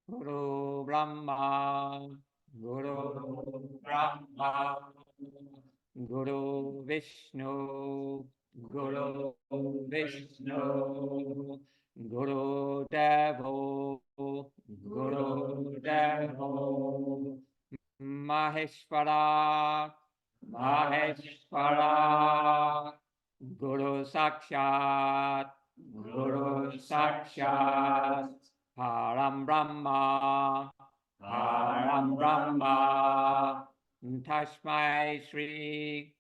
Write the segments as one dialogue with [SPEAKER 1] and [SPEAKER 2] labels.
[SPEAKER 1] Guru Brahma, Guru Brahma, Guru Vishnu, Guru Vishnu, Guru Devo, Guru Devo, Maheshwara, Maheshwara, Guru Sakshat, Guru Sakshat, Param Brahma, Param Brahma, Tashmai Shri,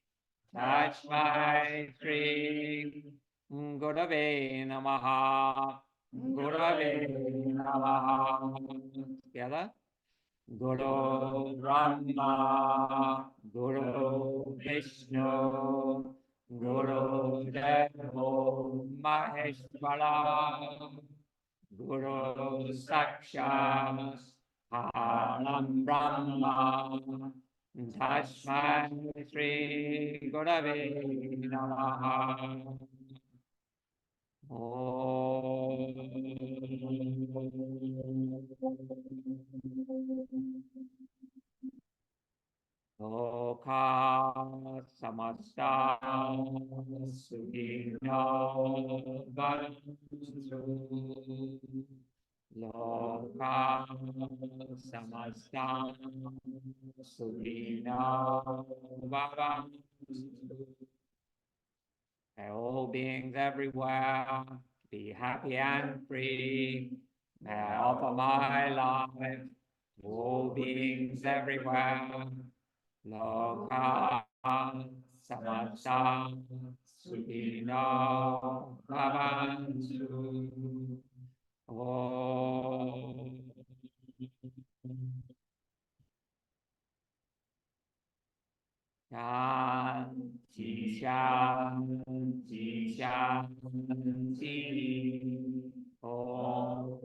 [SPEAKER 1] Tashmai Shri, Gurave Namaha, Gurave Namaha. Together. Guru Brahma, Guru Vishnu, Guru Devo Maheshwara, Guru Sakshat, Param Brahma, Tasmai Shri Gurave Namaha. Loka samasta sukhino bhavantu. Loka samasta sukhino bhavantu. May all beings everywhere be happy and free. May I offer my life to all beings everywhere. Loka samasta sukhino bhavantu. Om. Shanti, Shanti, Shanti. Om.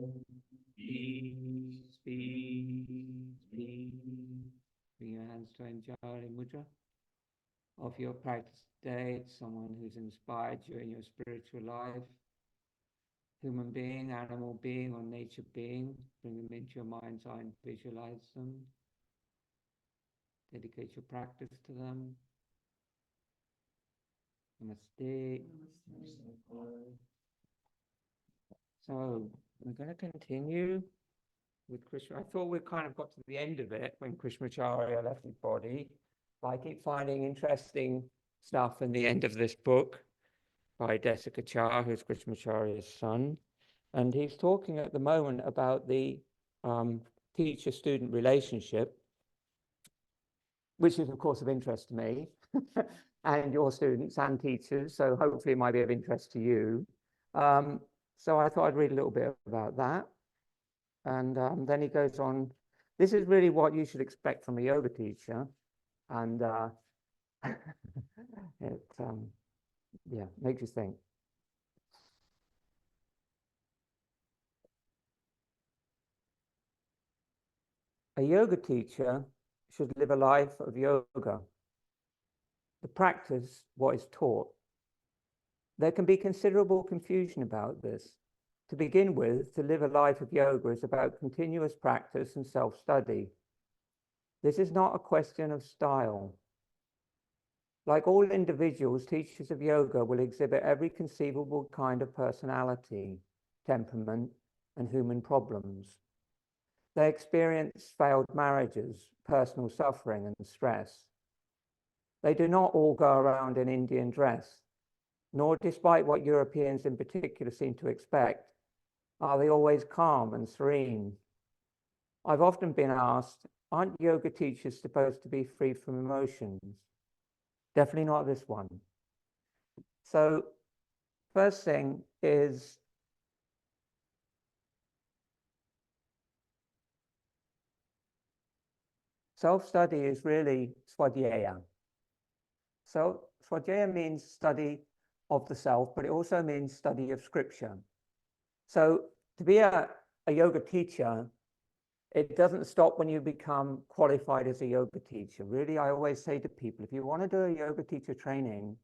[SPEAKER 1] Peace, peace, peace. Bring your hands to Anjali Mudra. Of your practice today, someone who's inspired you in your spiritual life, human being, animal being, or nature being. Bring them into your mind's eye and visualize them. Dedicate your practice to them. Namaste. So we're going to continue with Krishna. I thought we kind of got to the end of it when Krishnamacharya left his body. But I keep finding interesting stuff in the end of this book by Desikachar, who's Krishnamacharya's son. And he's talking at the moment about the teacher-student relationship, which is, of course, of interest to me and your students and teachers. So hopefully it might be of interest to you. So I thought I'd read a little bit about that. And then he goes on, this is really what you should expect from a yoga teacher. And it makes you think. A yoga teacher should live a life of yoga, to practice what is taught. There can be considerable confusion about this. To begin with, to live a life of yoga is about continuous practice and self-study. This is not a question of style. Like all individuals, teachers of yoga will exhibit every conceivable kind of personality, temperament, and human problems. They experience failed marriages, personal suffering, and stress. They do not all go around in Indian dress, nor, despite what Europeans in particular seem to expect, are they always calm and serene. I've often been asked, aren't yoga teachers supposed to be free from emotions? Definitely not this one. So, first thing is self-study is really swadhyaya. So Swadhyaya means study of the self, but it also means study of scripture. So to be a yoga teacher, it doesn't stop when you become qualified as a yoga teacher. Really, I always say to people, if you want to do a yoga teacher training,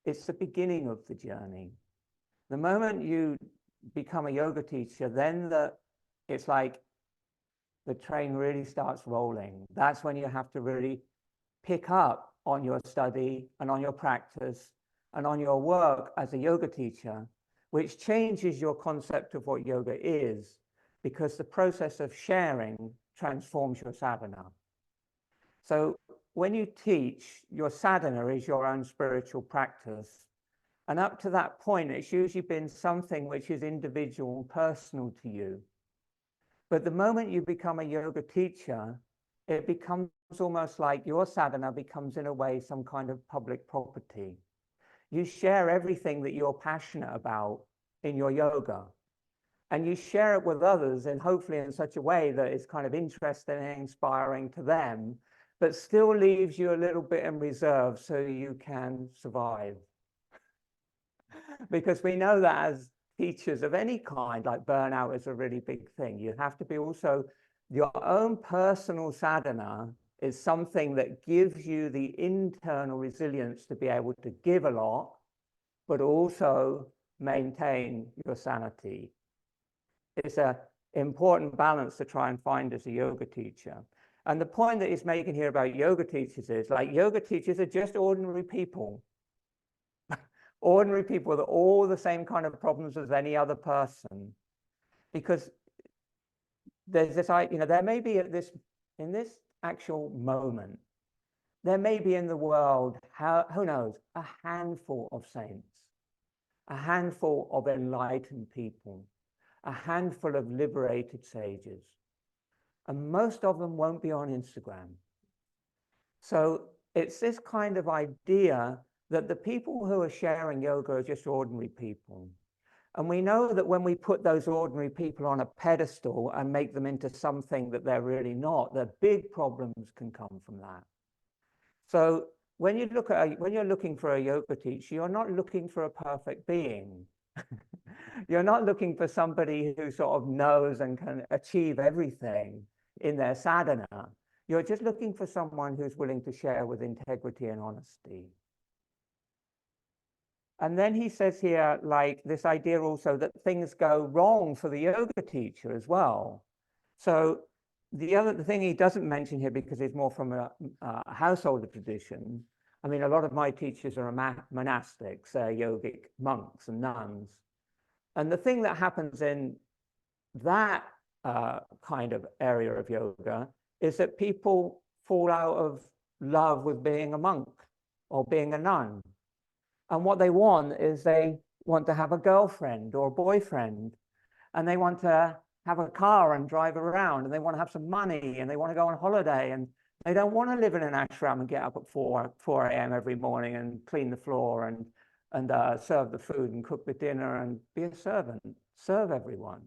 [SPEAKER 1] it's the beginning of the journey. The moment you become a yoga teacher, then it's like the train really starts rolling. That's when you have to really pick up on your study and on your practice and on your work as a yoga teacher, which changes your concept of what yoga is, because the process of sharing transforms your sadhana. So when you teach, your sadhana is your own spiritual practice. And up to that point, it's usually been something which is individual and personal to you. But the moment you become a yoga teacher, it becomes almost like your sadhana becomes, in a way, some kind of public property. You share everything that you're passionate about in your yoga, and you share it with others, and hopefully in such a way that it's kind of interesting and inspiring to them, but still leaves you a little bit in reserve so you can survive. Because we know that as teachers of any kind, like burnout is a really big thing. You have to be also, your own personal sadhana is something that gives you the internal resilience to be able to give a lot, but also maintain your sanity. It's an important balance to try and find as a yoga teacher. And the point that he's making here about yoga teachers is, like, yoga teachers are just ordinary people. Ordinary people with all the same kind of problems as any other person. Because there's this, there may be in this actual moment, there may be in the world, who knows, a handful of saints, a handful of enlightened people, a handful of liberated sages. And most of them won't be on Instagram. So it's this kind of idea that the people who are sharing yoga are just ordinary people. And we know that when we put those ordinary people on a pedestal and make them into something that they're really not, the big problems can come from that. So when you look at when you're looking for a yoga teacher, you're not looking for a perfect being. You're not looking for somebody who sort of knows and can achieve everything in their sadhana. You're just looking for someone who's willing to share with integrity and honesty. And then he says here, like, this idea also that things go wrong for the yoga teacher as well. So the thing he doesn't mention here, because it's more from a householder tradition. I mean, a lot of my teachers are monastics, yogic monks and nuns. And the thing that happens in that kind of area of yoga is that people fall out of love with being a monk or being a nun. And what they want is they want to have a girlfriend or a boyfriend, and they want to have a car and drive around, and they want to have some money, and they want to go on holiday, and they don't want to live in an ashram and get up at 4 a.m. every morning and clean the floor and serve the food and cook the dinner and be a servant, serve everyone.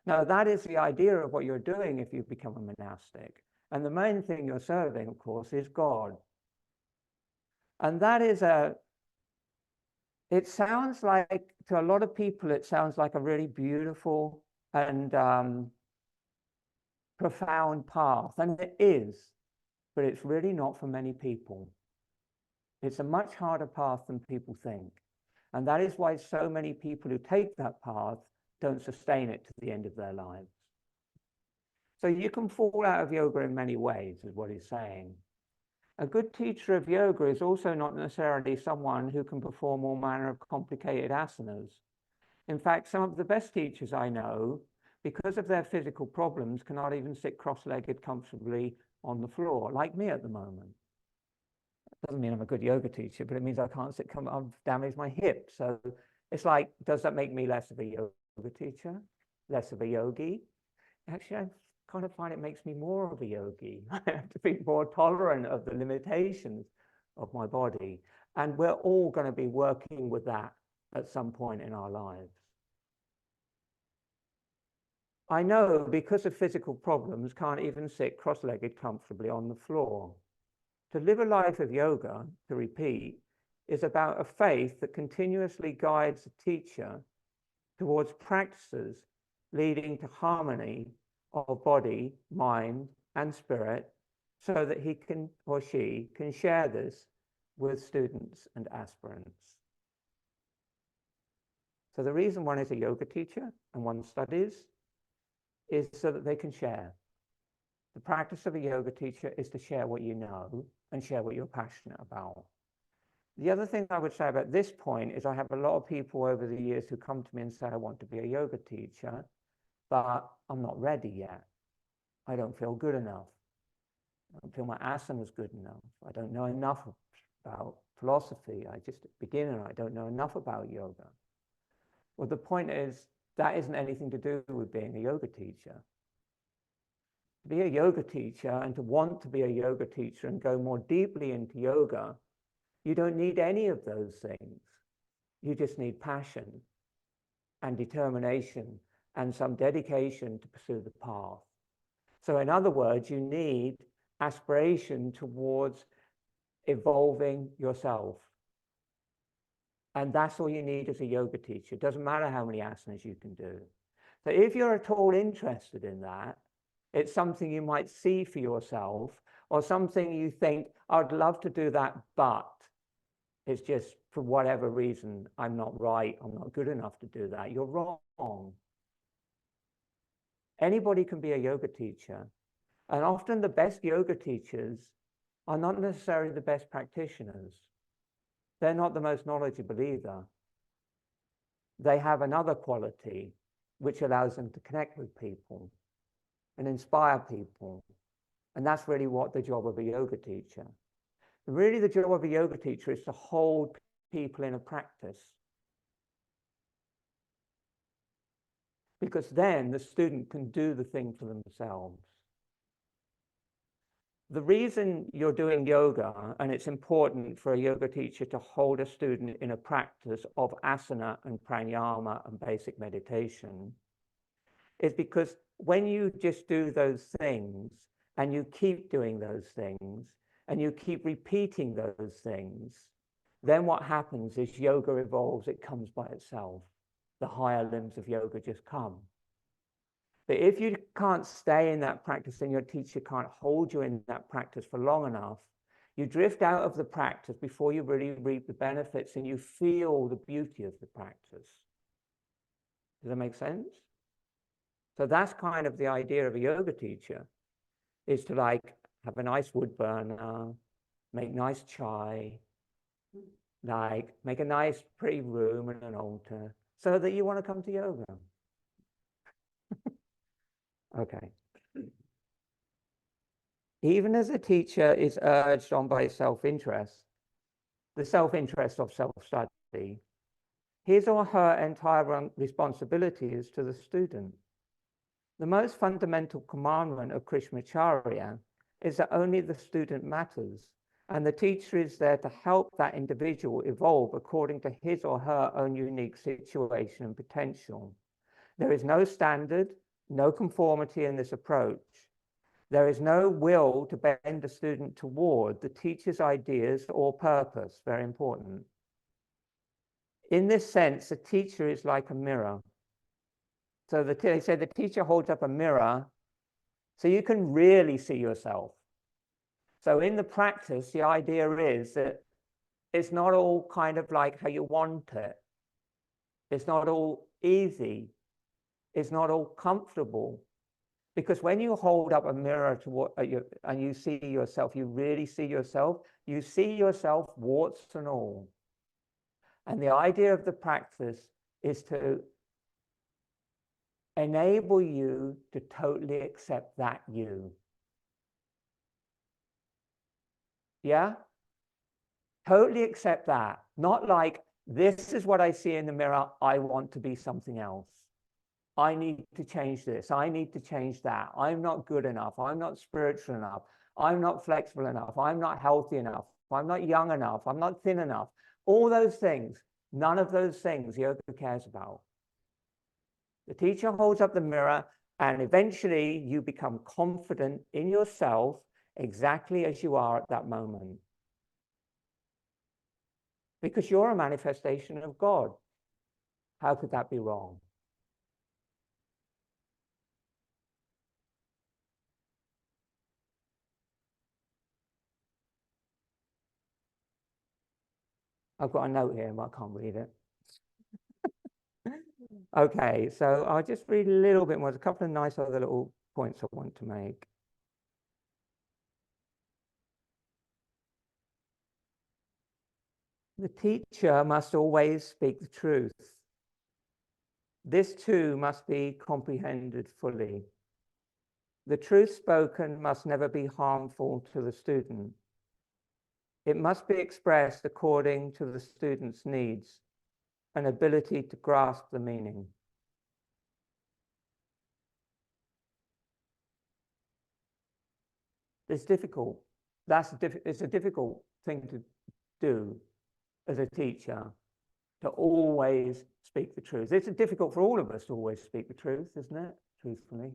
[SPEAKER 1] Now, that is the idea of what you're doing if you become a monastic. And the main thing you're serving, of course, is God. And that is it sounds like, to a lot of people, it sounds like a really beautiful and profound path. And it is, but it's really not for many people. It's a much harder path than people think. And that is why so many people who take that path don't sustain it to the end of their lives. So you can fall out of yoga in many ways, is what he's saying. A good teacher of yoga is also not necessarily someone who can perform all manner of complicated asanas. In fact, some of the best teachers I know, because of their physical problems, cannot even sit cross-legged comfortably on the floor, like me at the moment. That doesn't mean I'm a good yoga teacher, but it means I can't sit, I've damaged my hip. So it's like, does that make me less of a yoga teacher, less of a yogi? Actually, I kind of find it makes me more of a yogi. I have to be more tolerant of the limitations of my body. And we're all going to be working with that at some point in our lives. I know, because of physical problems, can't even sit cross-legged comfortably on the floor. To live a life of yoga, to repeat, is about a faith that continuously guides the teacher towards practices leading to harmony of body, mind, and spirit, so that he can or she can share this with students and aspirants. So the reason one is a yoga teacher and one studies is so that they can share. The practice of a yoga teacher is to share what you know and share what you're passionate about. The other thing I would say about this point is I have a lot of people over the years who come to me and say, I want to be a yoga teacher, but I'm not ready yet. I don't feel good enough. I don't feel my asana is good enough. I don't know enough about philosophy. I just a beginner. I don't know enough about yoga. Well, the point is that isn't anything to do with being a yoga teacher. To be a yoga teacher and to want to be a yoga teacher and go more deeply into yoga, you don't need any of those things. You just need passion and determination and some dedication to pursue the path. So in other words, you need aspiration towards evolving yourself. And that's all you need as a yoga teacher. It doesn't matter how many asanas you can do. So if you're at all interested in that, it's something you might see for yourself, or something you think, I'd love to do that, but it's just for whatever reason, I'm not right, I'm not good enough to do that. You're wrong. Anybody can be a yoga teacher. And often the best yoga teachers are not necessarily the best practitioners. They're not the most knowledgeable either. They have another quality which allows them to connect with people and inspire people. And that's really what the job of a yoga teacher. Really, the job of a yoga teacher is to hold people in a practice. Because then the student can do the thing for themselves. The reason you're doing yoga, and it's important for a yoga teacher to hold a student in a practice of asana and pranayama and basic meditation, is because when you just do those things and you keep doing those things and you keep repeating those things, then what happens is yoga evolves, it comes by itself. The higher limbs of yoga just come. But if you can't stay in that practice and your teacher can't hold you in that practice for long enough, you drift out of the practice before you really reap the benefits and you feel the beauty of the practice. Does that make sense? So that's kind of the idea of a yoga teacher, is to like have a nice wood burner, make nice chai, like make a nice pretty room and an altar so that you want to come to yoga. Okay. Even as a teacher is urged on by self-interest, the self-interest of self-study, his or her entire responsibility is to the student. The most fundamental commandment of Krishnamacharya is that only the student matters, and the teacher is there to help that individual evolve according to his or her own unique situation and potential. There is no standard, no conformity in this approach. There is no will to bend the student toward the teacher's ideas or purpose, very important. In this sense, the teacher is like a mirror. So they say the teacher holds up a mirror so you can really see yourself. So in the practice, the idea is that it's not all kind of like how you want it. It's not all easy. It's not all comfortable. Because when you hold up a mirror to what and you see yourself, you really see yourself, you see yourself warts and all. And the idea of the practice is to enable you to totally accept that you. Yeah? Totally accept that. Not like, this is what I see in the mirror, I want to be something else. I need to change this. I need to change that. I'm not good enough. I'm not spiritual enough. I'm not flexible enough. I'm not healthy enough. I'm not young enough. I'm not thin enough. All those things, none of those things yoga cares about. The teacher holds up the mirror and eventually you become confident in yourself exactly as you are at that moment. Because you're a manifestation of God. How could that be wrong? I've got a note here, but I can't read it. Okay, so I'll just read a little bit more. There's a couple of nice other little points I want to make. The teacher must always speak the truth. This too must be comprehended fully. The truth spoken must never be harmful to the student. It must be expressed according to the student's needs and ability to grasp the meaning. It's difficult. It's a difficult thing to do as a teacher, to always speak the truth. It's difficult for all of us to always speak the truth, isn't it? Truthfully.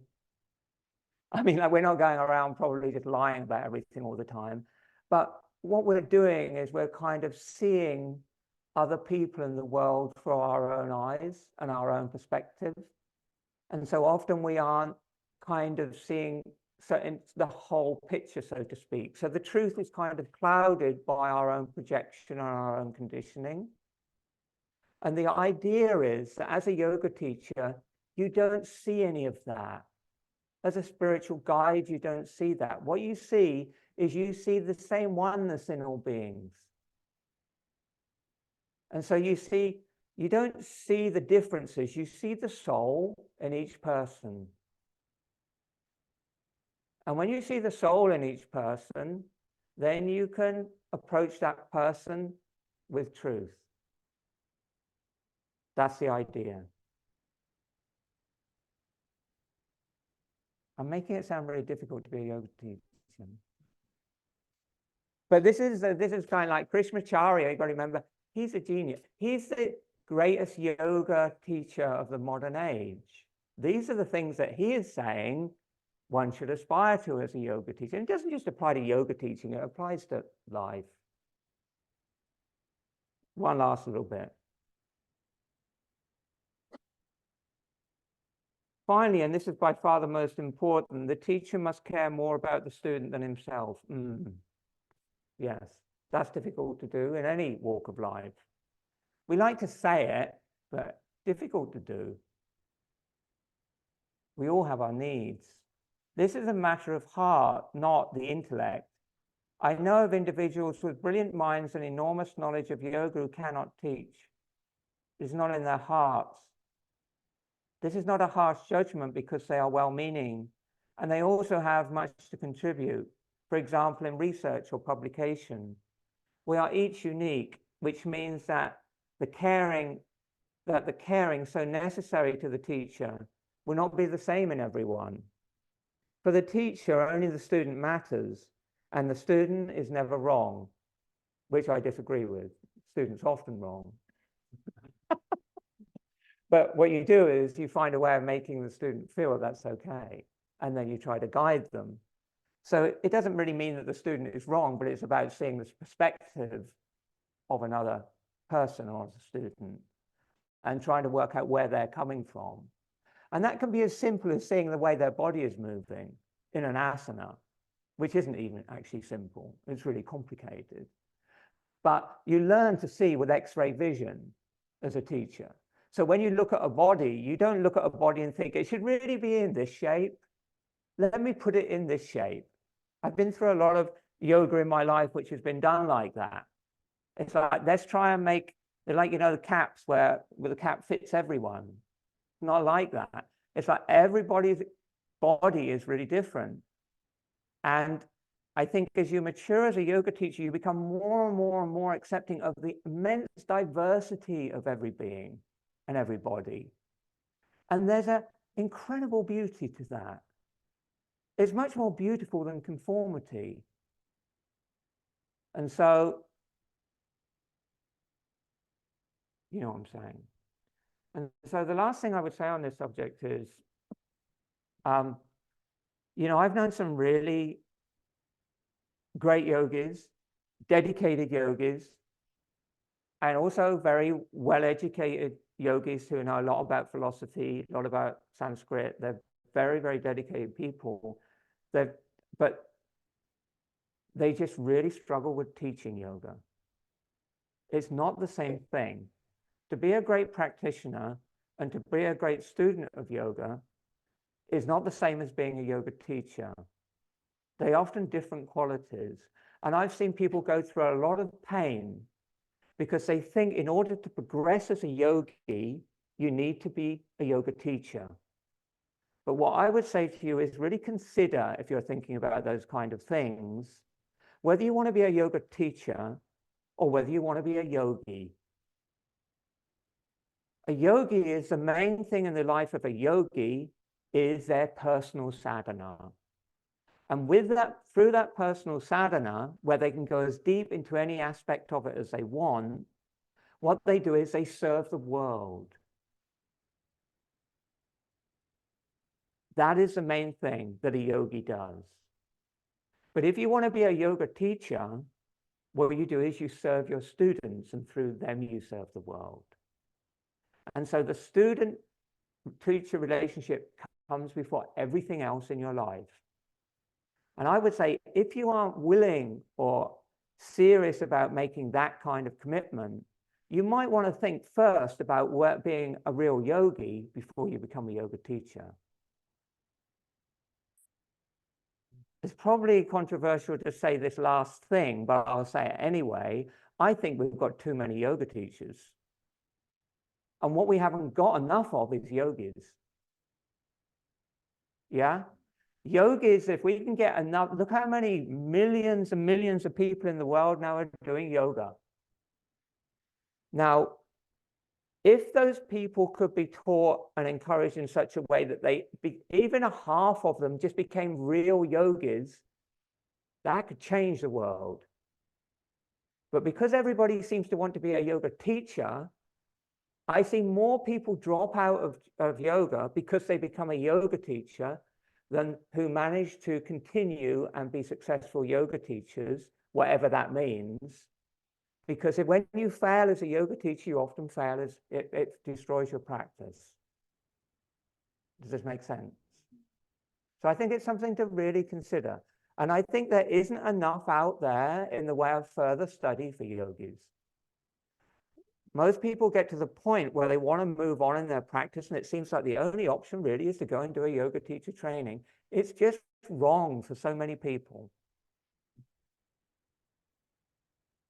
[SPEAKER 1] I mean, like, we're not going around probably just lying about everything all the time. But what we're doing is we're kind of seeing other people in the world through our own eyes and our own perspective. And so often we aren't kind of seeing the whole picture, so to speak. So the truth is kind of clouded by our own projection and our own conditioning. And the idea is that as a yoga teacher, you don't see any of that. As a spiritual guide, you don't see that. What you see is you see the same oneness in all beings. And so you don't see the differences, you see the soul in each person. And when you see the soul in each person, then you can approach that person with truth. That's the idea. I'm making it sound very difficult to be a yoga teacher. But this is kind of like Krishnamacharya. You got to remember, he's a genius. He's the greatest yoga teacher of the modern age. These are the things that he is saying one should aspire to as a yoga teacher. And it doesn't just apply to yoga teaching, it applies to life. One last little bit. Finally, and this is by far the most important, the teacher must care more about the student than himself. Yes, that's difficult to do in any walk of life. We like to say it, but difficult to do. We all have our needs. This is a matter of heart, not the intellect. I know of individuals with brilliant minds and enormous knowledge of yoga who cannot teach. It's not in their hearts. This is not a harsh judgment because they are well-meaning, and they also have much to contribute, for example, in research or publication. We are each unique, which means that the caring so necessary to the teacher will not be the same in everyone. For the teacher, only the student matters, and the student is never wrong, which I disagree with. The student's often wrong. But what you do is you find a way of making the student feel that's okay, and then you try to guide them. So it doesn't really mean that the student is wrong, but it's about seeing the perspective of another person or a student and trying to work out where they're coming from. And that can be as simple as seeing the way their body is moving in an asana, which isn't even actually simple. It's really complicated. But you learn to see with X-ray vision as a teacher. So when you look at a body, you don't look at a body and think, it should really be in this shape. Let me put it in this shape. I've been through a lot of yoga in my life, which has been done like that. It's like, let's try and make, they're like, the caps where the cap fits everyone. Not like that. It's like everybody's body is really different. And I think as you mature as a yoga teacher, you become more and more and more accepting of the immense diversity of every being and every body. And there's an incredible beauty to that. It's much more beautiful than conformity. And so, you know what I'm saying? And so the last thing I would say on this subject is, I've known some really great yogis, dedicated yogis, and also very well-educated yogis who know a lot about philosophy, a lot about Sanskrit. They're very, very dedicated people. But they just really struggle with teaching yoga. It's not the same thing. To be a great practitioner and to be a great student of yoga is not the same as being a yoga teacher. They're often different qualities. And I've seen people go through a lot of pain because they think in order to progress as a yogi, you need to be a yoga teacher. But what I would say to you is really consider, if you're thinking about those kind of things, whether you want to be a yoga teacher or whether you want to be a yogi. A yogi is the main thing in the life of a yogi is their personal sadhana. And with that, through that personal sadhana, where they can go as deep into any aspect of it as they want, what they do is they serve the world. That is the main thing that a yogi does. But if you want to be a yoga teacher, what you do is you serve your students, and through them you serve the world. And so the student-teacher relationship comes before everything else in your life. And I would say, if you aren't willing or serious about making that kind of commitment, you might want to think first about being a real yogi before you become a yoga teacher. It's probably controversial to say this last thing, but I'll say it anyway. I think we've got too many yoga teachers. And what we haven't got enough of is yogis. Yeah? Yogis, if we can get enough, look how many millions and millions of people in the world now are doing yoga. Now, if those people could be taught and encouraged in such a way that even a half of them just became real yogis, that could change the world. But because everybody seems to want to be a yoga teacher, I see more people drop out of yoga because they become a yoga teacher than who manage to continue and be successful yoga teachers, whatever that means. Because when you fail as a yoga teacher, you often fail as it destroys your practice. Does this make sense? So I think it's something to really consider. And I think there isn't enough out there in the way of further study for yogis. Most people get to the point where they want to move on in their practice, and it seems like the only option really is to go and do a yoga teacher training. It's just wrong for so many people.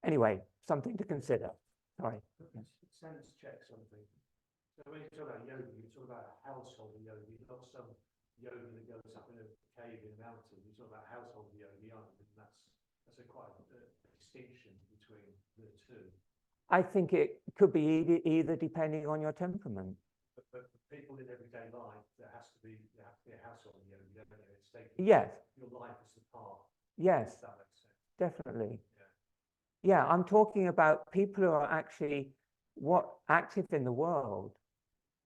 [SPEAKER 1] Anyway, something to consider. Sorry.
[SPEAKER 2] Sense check something. So when you talk about yoga, you talk about a household yogi, not some yogi that goes up in a cave in a mountain. You talk about household yogi, aren't you? And that's quite a distinction between the two.
[SPEAKER 1] I think it could be either depending on your temperament.
[SPEAKER 2] But for people in everyday life, there has to be a household yogi, don't there? It's taking
[SPEAKER 1] yes.
[SPEAKER 2] Your life as the part.
[SPEAKER 1] Yes.
[SPEAKER 2] That makes sense.
[SPEAKER 1] Definitely. Yeah, I'm talking about people who are actually active in the world.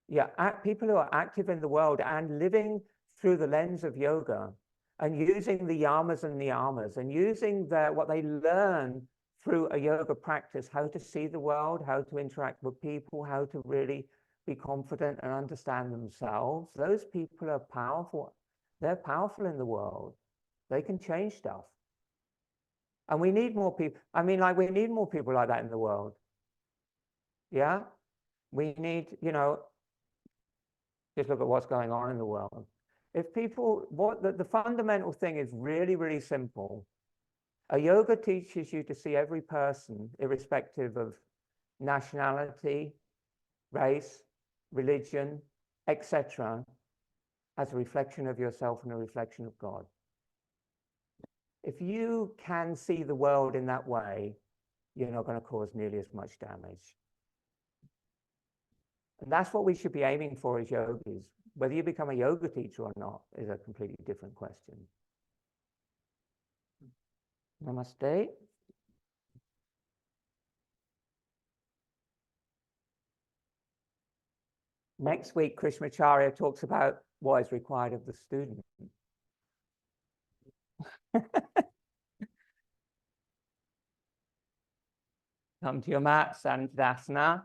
[SPEAKER 1] Yeah, people who are active in the world and living through the lens of yoga and using the yamas and niyamas and using what they learn through a yoga practice, how to see the world, how to interact with people, how to really be confident and understand themselves. Those people are powerful. They're powerful in the world. They can change stuff. And we need more people. I mean, like, we need more people like that in the world. Yeah? We need, just look at what's going on in the world. If people, the fundamental thing is really, really simple. A yoga teaches you to see every person, irrespective of nationality, race, religion, etc., as a reflection of yourself and a reflection of God. If you can see the world in that way, you're not going to cause nearly as much damage. And that's what we should be aiming for as yogis. Whether you become a yoga teacher or not is a completely different question. Namaste. Next week, Krishnamacharya talks about what is required of the student. Come to your mat, Asana.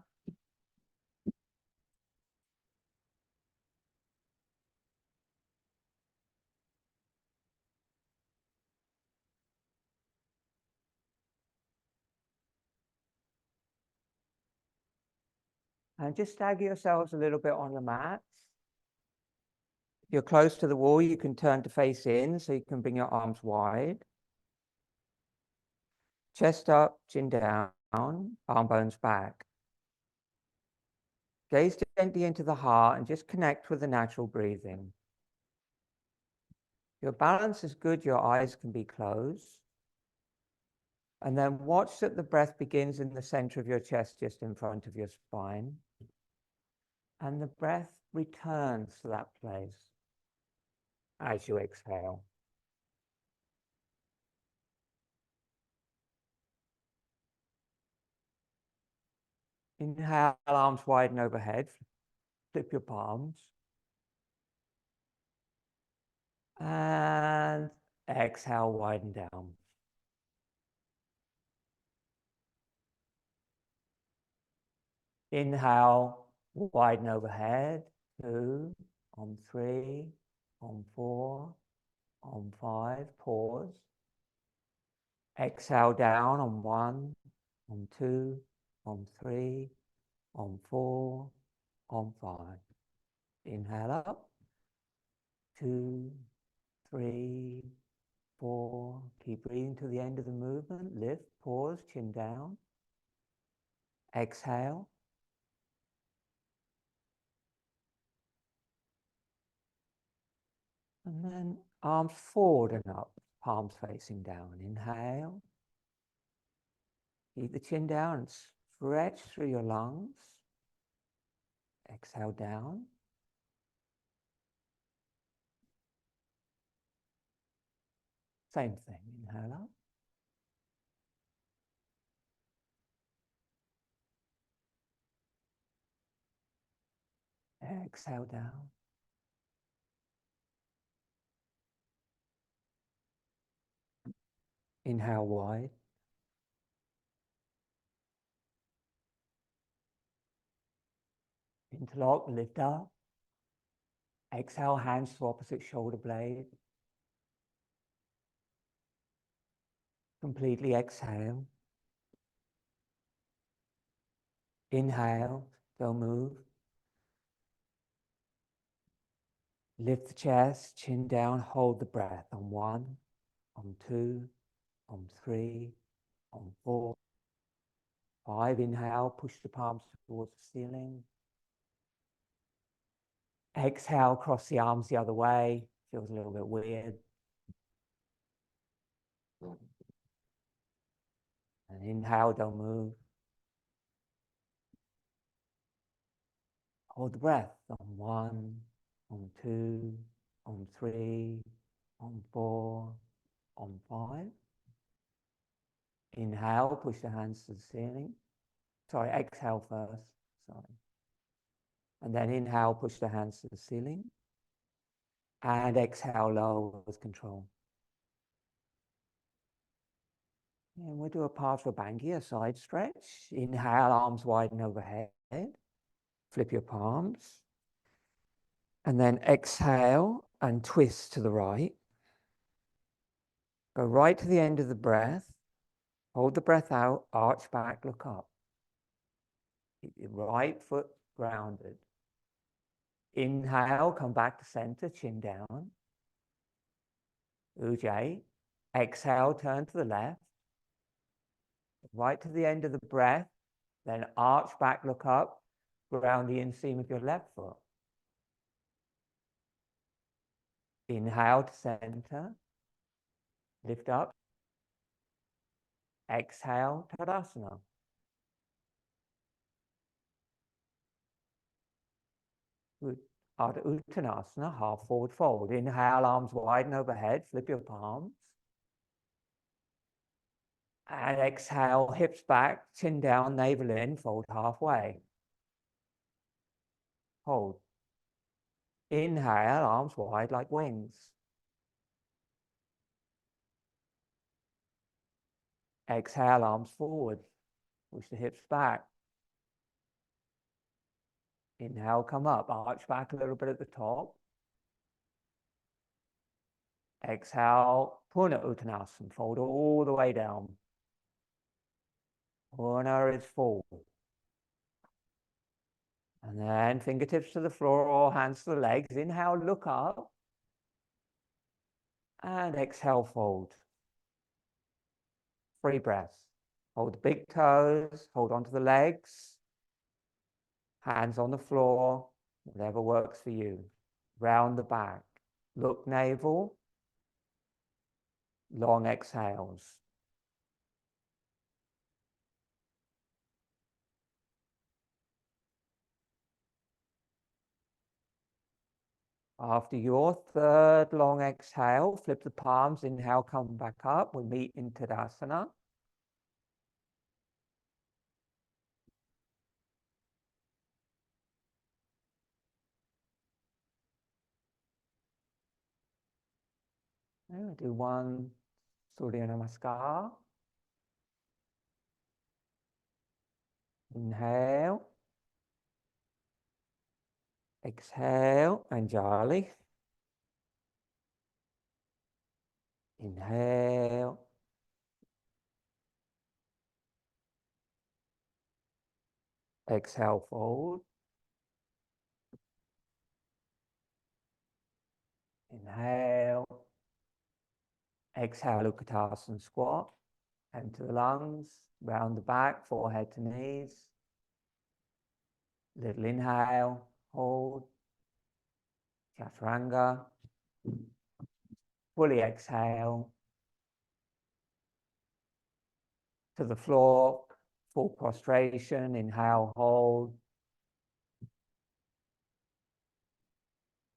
[SPEAKER 1] And just stagger yourselves a little bit on the mat. If you're close to the wall, you can turn to face in, so you can bring your arms wide. Chest up, chin down, arm bones back. Gaze gently into the heart and just connect with the natural breathing. Your balance is good, your eyes can be closed. And then watch that the breath begins in the center of your chest, just in front of your spine. And the breath returns to that place as you exhale. Inhale, arms widen overhead. Flip your palms. And exhale, widen down. Inhale, widen overhead. 2, on 3, on 4, on 5. Pause. Exhale down on 1, on 2, on 3, on 4, on 5. Inhale up. 2, 3, 4. Keep breathing to the end of the movement. Lift, pause, chin down. Exhale. And then arms forward and up, palms facing down. Inhale. Keep the chin down and stretch through your lungs. Exhale down. Same thing. Inhale up. Exhale down. Inhale wide. Interlock, lift up. Exhale, hands to opposite shoulder blade. Completely exhale. Inhale, don't move. Lift the chest, chin down, hold the breath on 1, on 2, on 3, on 4, 5. Inhale, push the palms towards the ceiling. Exhale, cross the arms the other way. Feels a little bit weird. And inhale, don't move. Hold the breath on 1, on 2, on 3, on 4, on 5. Inhale, push the hands to the ceiling. Sorry, exhale first. Sorry. And then inhale, push the hands to the ceiling. And exhale, lower with control. And we'll do a Parsvabhangi, a side stretch. Inhale, arms widen overhead. Flip your palms. And then exhale and twist to the right. Go right to the end of the breath. Hold the breath out, arch back, look up. Keep your right foot grounded. Inhale, come back to center, chin down. Ujjayi. Exhale, turn to the left. Right to the end of the breath, then arch back, look up, ground the inseam of your left foot. Inhale to center, lift up. Exhale, Tadasana. Ardha Uttanasana, half forward fold. Inhale, arms widen overhead, flip your palms. And exhale, hips back, chin down, navel in, fold halfway. Hold. Inhale, arms wide like wings. Exhale, arms forward. push the hips back. Inhale, come up, arch back a little bit at the top. Exhale, Purna Uttanasana, fold all the way down. Purna is full. And then fingertips to the floor or hands to the legs. Inhale, look up. And exhale, fold. 3 breaths. Hold the big toes, hold onto the legs. Hands on the floor, whatever works for you. Round the back. Look navel. Long exhales. After your 3rd long exhale, flip the palms. Inhale, come back up. We meet in Tadasana. Do 1 Surya Namaskar. Inhale. Exhale, Anjali. Inhale. Exhale, fold. Inhale. Exhale, Uttanasana squat. Hand to the lungs, round the back, forehead to knees. Little inhale, hold. Chaturanga. Fully exhale. To the floor, full prostration. Inhale, hold.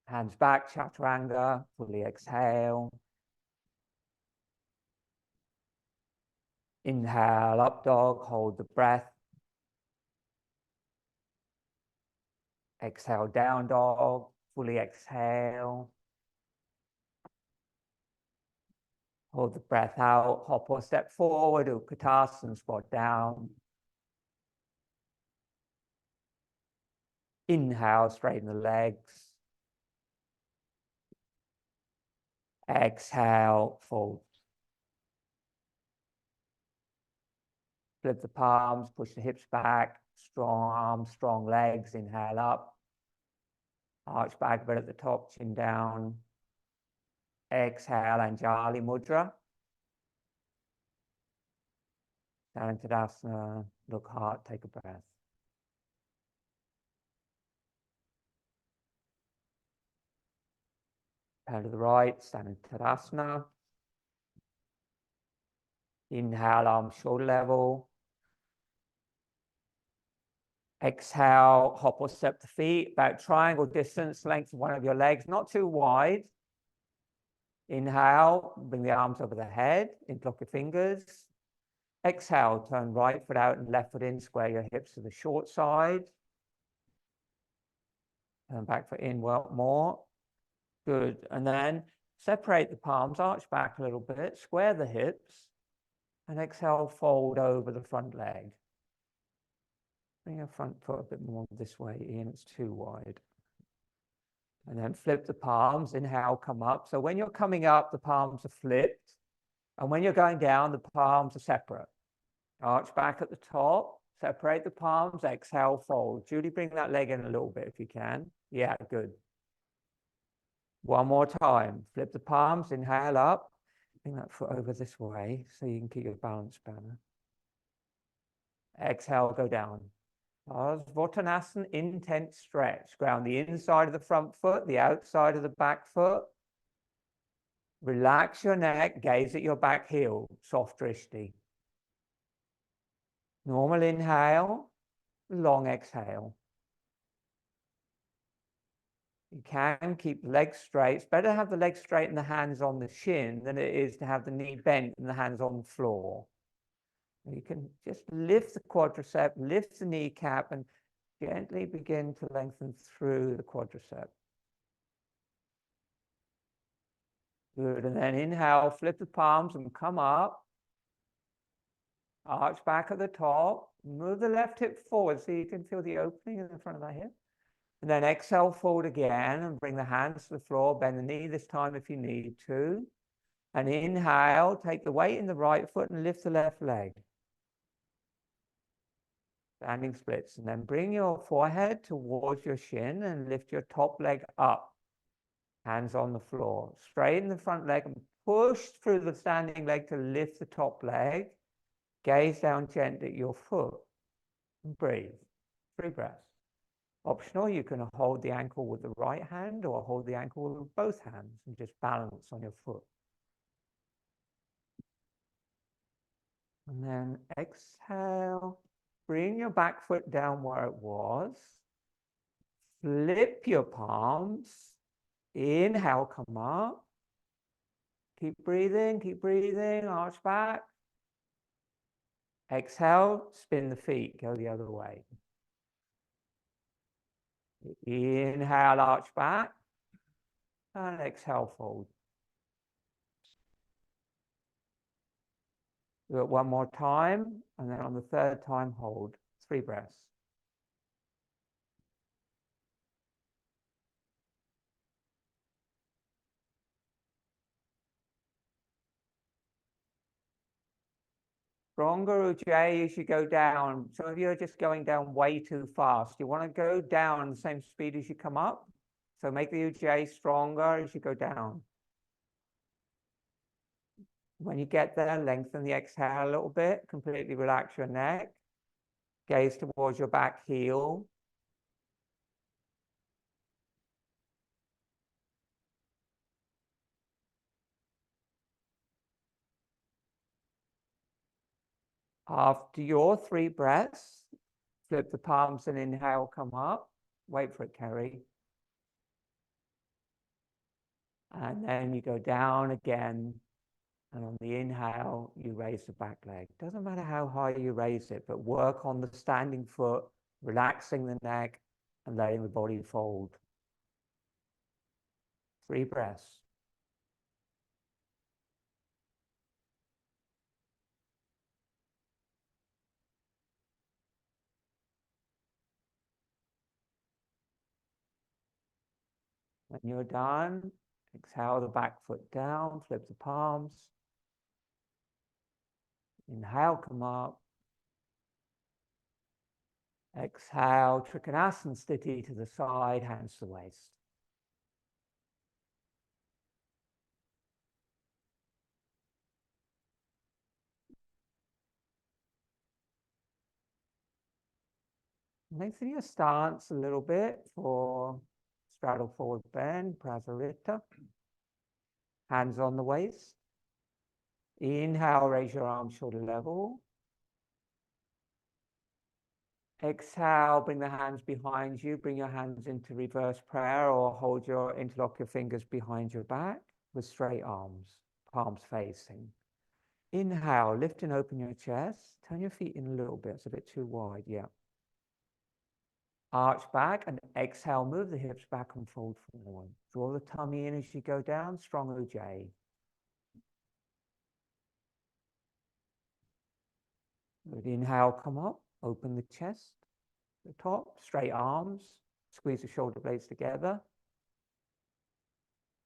[SPEAKER 1] Hands back, Chaturanga. Fully exhale. Inhale, up dog, hold the breath. Exhale, down dog, fully exhale. Hold the breath out, hop or step forward, Utkatasana, squat down. Inhale, straighten the legs. Exhale, fold. Flip the palms, push the hips back, strong arms, strong legs. Inhale up. Arch back a bit at the top, chin down. Exhale, Anjali Mudra. Down into Tadasana, look heart, take a breath. Hand to the right, stand in Tadasana. Inhale, arms shoulder level. Exhale, hop or step the feet, about triangle distance, length of one of your legs, not too wide. Inhale, bring the arms over the head, interlock your fingers. Exhale, turn right foot out and left foot in, square your hips to the short side. Turn back foot in, more. Good. And then separate the palms, arch back a little bit, square the hips, and exhale, fold over the front leg. Bring your front foot a bit more this way, Ian, it's too wide. And then flip the palms, inhale, come up. So when you're coming up, the palms are flipped. And when you're going down, the palms are separate. Arch back at the top, separate the palms, exhale, fold. Julie, bring that leg in a little bit if you can. Yeah, good. One more time. Flip the palms, inhale up. Bring that foot over this way so you can keep your balance better. Exhale, go down. Svanasana, intense stretch. Ground the inside of the front foot, the outside of the back foot. Relax your neck, gaze at your back heel, soft drishti. Normal inhale, long exhale. You can keep the legs straight. It's better to have the legs straight and the hands on the shin than it is to have the knee bent and the hands on the floor. You can just lift the quadricep, lift the kneecap, and gently begin to lengthen through the quadricep. Good, and then inhale, flip the palms and come up. Arch back at the top. Move the left hip forward so you can feel the opening in the front of that hip. And then exhale forward again and bring the hands to the floor. Bend the knee this time if you need to. And inhale, take the weight in the right foot and lift the left leg. Standing splits. And then bring your forehead towards your shin and lift your top leg up. Hands on the floor. Straighten the front leg and push through the standing leg to lift the top leg. Gaze down gently at your foot. And breathe. 3 breaths. Optional, you can hold the ankle with the right hand or hold the ankle with both hands and just balance on your foot. And then exhale. Bring your back foot down where it was. Flip your palms. Inhale, come up. Keep breathing, arch back. Exhale, spin the feet, go the other way. Inhale, arch back. And exhale, fold. Do it one more time, and then on the third time, hold. 3 breaths. Stronger Ujjayi as you go down. Some of you are just going down way too fast. You want to go down the same speed as you come up. So make the Ujjayi stronger as you go down. When you get there, lengthen the exhale a little bit. Completely relax your neck. Gaze towards your back heel. After your 3 breaths, flip the palms and inhale, come up. Wait for it, Kerry. And then you go down again. And on the inhale, you raise the back leg. Doesn't matter how high you raise it, but work on the standing foot, relaxing the neck and letting the body fold. 3 breaths. When you're done, exhale the back foot down, flip the palms. Inhale, come up. Exhale, Trikonasana Sthiti to the side, hands to the waist. Lengthen your stance a little bit for straddle forward bend, Prasarita. Hands on the waist. Inhale, raise your arms shoulder level. Exhale, bring the hands behind you. Bring your hands into reverse prayer or interlock your fingers behind your back with straight arms, palms facing. Inhale, lift and open your chest. Turn your feet in a little bit. It's a bit too wide, yeah. Arch back and exhale, move the hips back and fold forward. Draw the tummy in as you go down, strong Ujjayi. Good. Inhale, come up, open the chest, the top, straight arms, squeeze the shoulder blades together.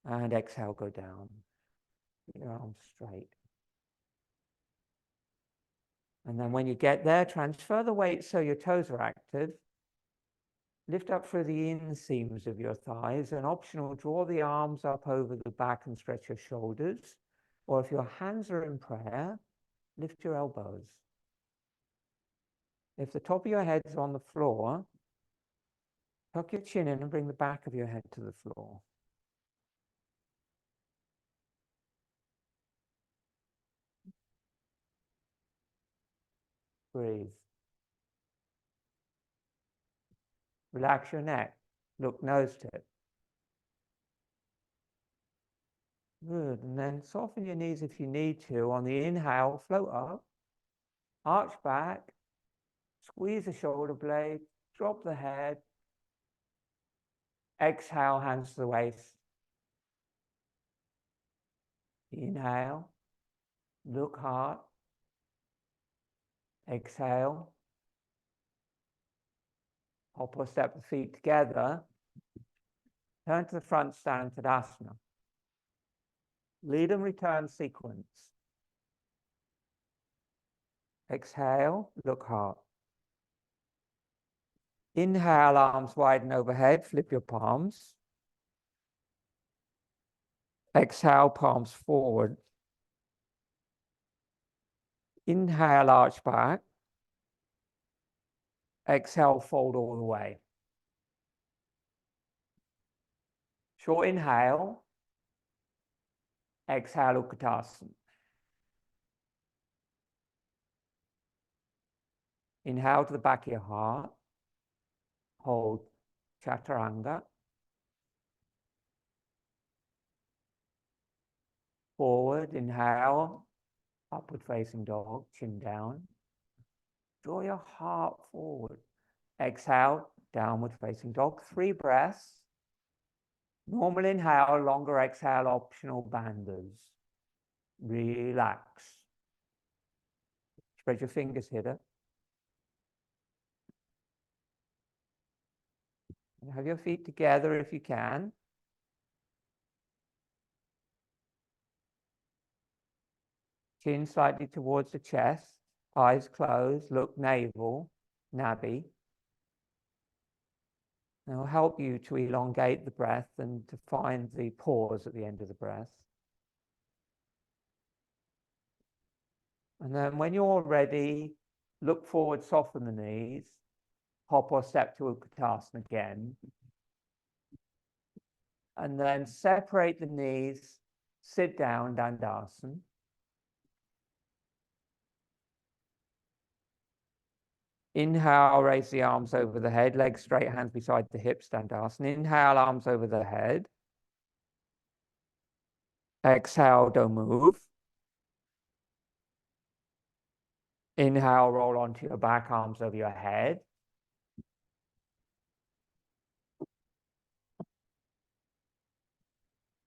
[SPEAKER 1] And exhale, go down. Keep your arms straight. And then when you get there, transfer the weight so your toes are active. Lift up through the inseams of your thighs, and optional, draw the arms up over the back and stretch your shoulders. Or if your hands are in prayer, lift your elbows. If the top of your head is on the floor, tuck your chin in and bring the back of your head to the floor. Breathe. Relax your neck. Look nose tip. Good. And then soften your knees if you need to. On the inhale, float up. Arch back. Squeeze the shoulder blade. Drop the head. Exhale, hands to the waist. Inhale. Look hard. Exhale. Hop or step the feet together. Turn to the front, stand Tadasana. Lead and return sequence. Exhale, look heart. Inhale, arms widen overhead, flip your palms. Exhale, palms forward. Inhale, arch back. Exhale, fold all the way. Short inhale. Exhale, Utkatasana. Inhale to the back of your heart. Hold Chaturanga. Forward, inhale, upward facing dog, chin down. Draw your heart forward. Exhale, downward facing dog. 3 breaths. Normal inhale, longer exhale, optional bandhas. Relax. Spread your fingers here. Have your feet together if you can. Chin slightly towards the chest. Eyes closed. Look navel, nabby. It will help you to elongate the breath and to find the pause at the end of the breath. And then when you're ready, look forward, soften the knees, hop or step to Utkatasana again. And then separate the knees, sit down, Dandasana. Inhale, raise the arms over the head, legs straight, hands beside the hips, Dandasana. Inhale, arms over the head. Exhale, don't move. Inhale, roll onto your back, arms over your head.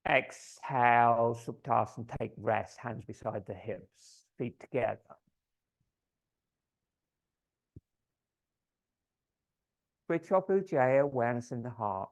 [SPEAKER 1] Exhale, Sukhasana, take rest, hands beside the hips, feet together. Switch off Ujjayi, awareness in the heart.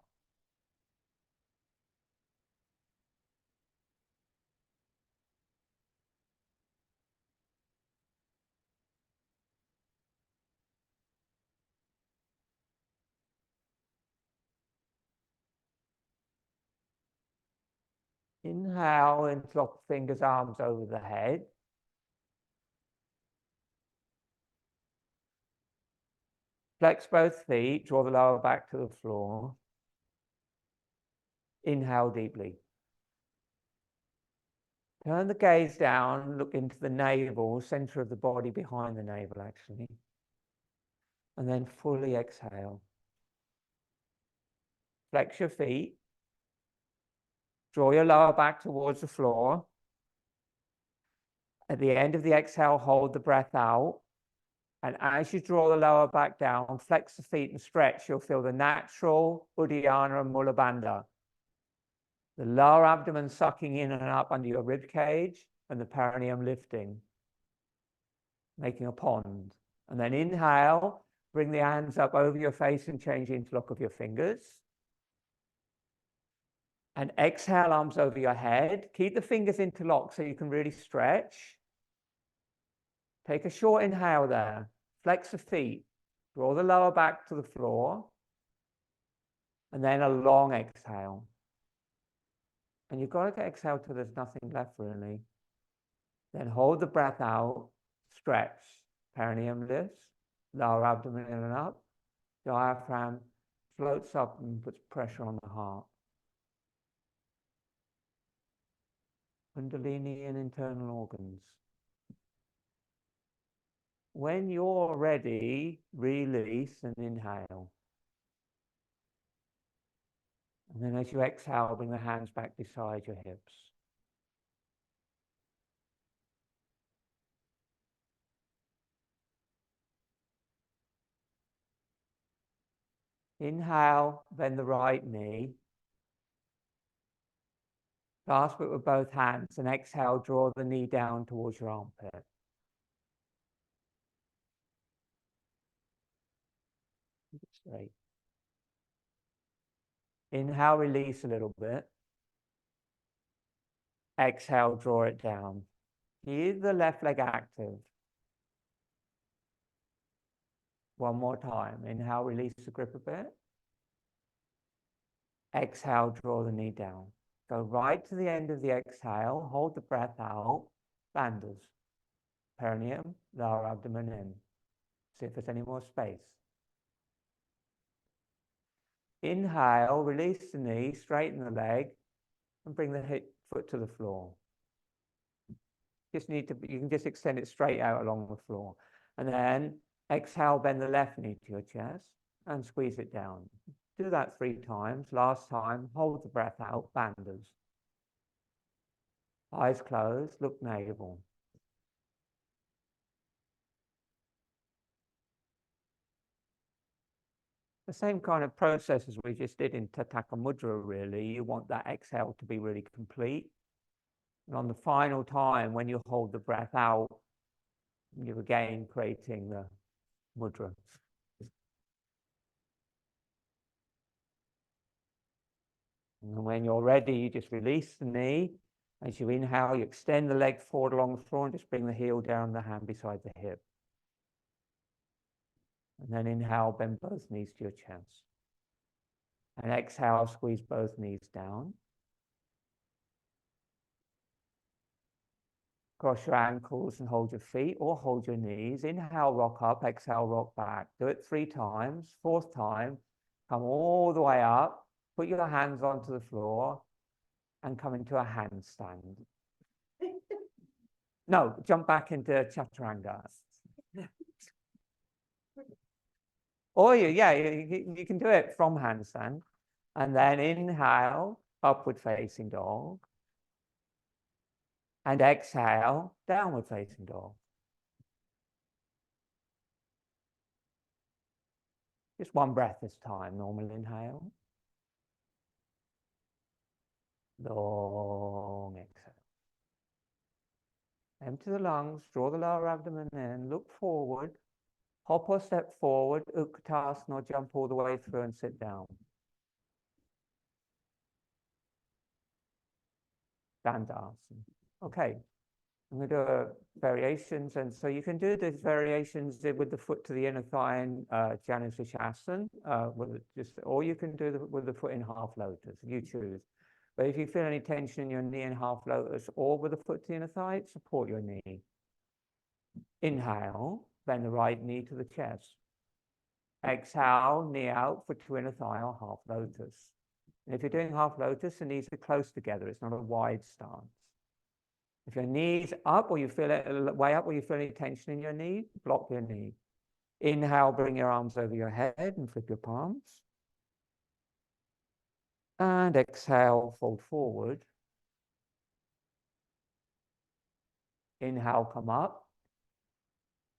[SPEAKER 1] Inhale, interlock fingers, arms over the head. Flex both feet, draw the lower back to the floor. Inhale deeply. Turn the gaze down, look into the navel, center of the body behind the navel actually. And then fully exhale. Flex your feet. Draw your lower back towards the floor. At the end of the exhale, hold the breath out. And as you draw the lower back down, flex the feet and stretch, you'll feel the natural Uddiyana and Mula Bandha. The lower abdomen sucking in and up under your rib cage and the perineum lifting, making a pond. And then inhale, bring the hands up over your face and change the interlock of your fingers. And exhale, arms over your head. Keep the fingers interlocked so you can really stretch. Take a short inhale there. Flex the feet. Draw the lower back to the floor. And then a long exhale. And you've got to exhale till there's nothing left really. Then hold the breath out. Stretch. Perineum lifts. Lower abdomen in and up. Diaphragm floats up and puts pressure on the heart. Kundalini and internal organs. When you're ready, release and inhale. And then as you exhale, bring the hands back beside your hips. Inhale, bend the right knee. Clasp it with both hands and exhale, draw the knee down towards your armpit. straight. Inhale, release a little bit. Exhale, draw it down. Keep the left leg active. One more time. Inhale, release the grip a bit. Exhale, draw the knee down. Go right to the end of the exhale. Hold the breath out. Bandhas. Perineum, lower abdomen in. See if there's any more space. Inhale, release the knee, straighten the leg, and bring the foot to the floor. You can just extend it straight out along the floor. And then exhale, bend the left knee to your chest and squeeze it down. Do that 3 times. Last time, hold the breath out, bandhas. Eyes closed, look navel. The same kind of process as we just did in Tataka Mudra, really. You want that exhale to be really complete. And on the final time, when you hold the breath out, you're again creating the mudra. And when you're ready, you just release the knee. As you inhale, you extend the leg forward along the floor and just bring the heel down, the hand beside the hip. And then inhale, bend both knees to your chest. And exhale, squeeze both knees down. Cross your ankles and hold your feet or hold your knees. Inhale, rock up, exhale, rock back. Do it 3 times. 4th time, come all the way up, put your hands onto the floor and come into a handstand. No, jump back into chaturanga. Or you can do it from handstand. And then inhale, upward facing dog. And exhale, downward facing dog. Just 1 breath this time. Normal inhale. Long exhale. Empty the lungs, draw the lower abdomen in, look forward, hop or step forward, Utkatasana, or jump all the way through and sit down. Dandasana. Okay, I'm going to do variations, and so you can do these variations with the foot to the inner thigh in Janusashasana, or you can do with the foot in half lotus, you choose. But if you feel any tension in your knee in half lotus or with the foot to the inner thigh, support your knee. Inhale, bend the right knee to the chest. Exhale, knee out, foot to inner thigh or half lotus. And if you're doing half lotus, the knees are close together. It's not a wide stance. If your knee's up or you feel it way up or you feel any tension in your knee, block your knee. Inhale, bring your arms over your head and flip your palms. And exhale, fold forward. Inhale, come up.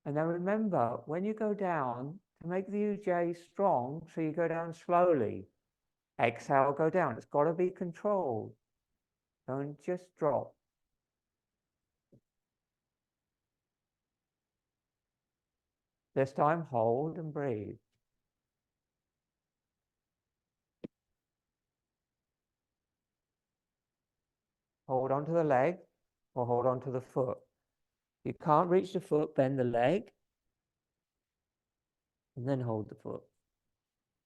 [SPEAKER 1] And then remember, when you go down, to make the UJ strong, so you go down slowly. Exhale, go down. It's got to be controlled. Don't just drop. This time, hold and breathe. Hold onto the leg or hold onto the foot. If you can't reach the foot, bend the leg and then hold the foot.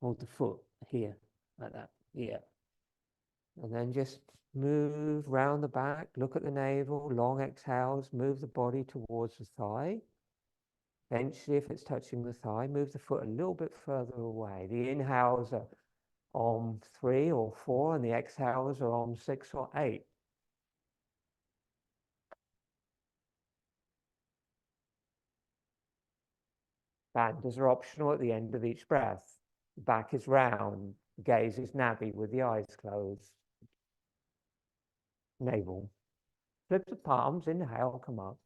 [SPEAKER 1] Hold the foot here, like that, here. And then just move round the back, look at the navel, long exhales, move the body towards the thigh. Eventually, if it's touching the thigh, move the foot a little bit further away. The inhales are on 3 or 4, and the exhales are on 6 or 8. Bandhas are optional at the end of each breath. The back is round, the gaze is nabby with the eyes closed. Navel. Flip the palms, inhale, come up.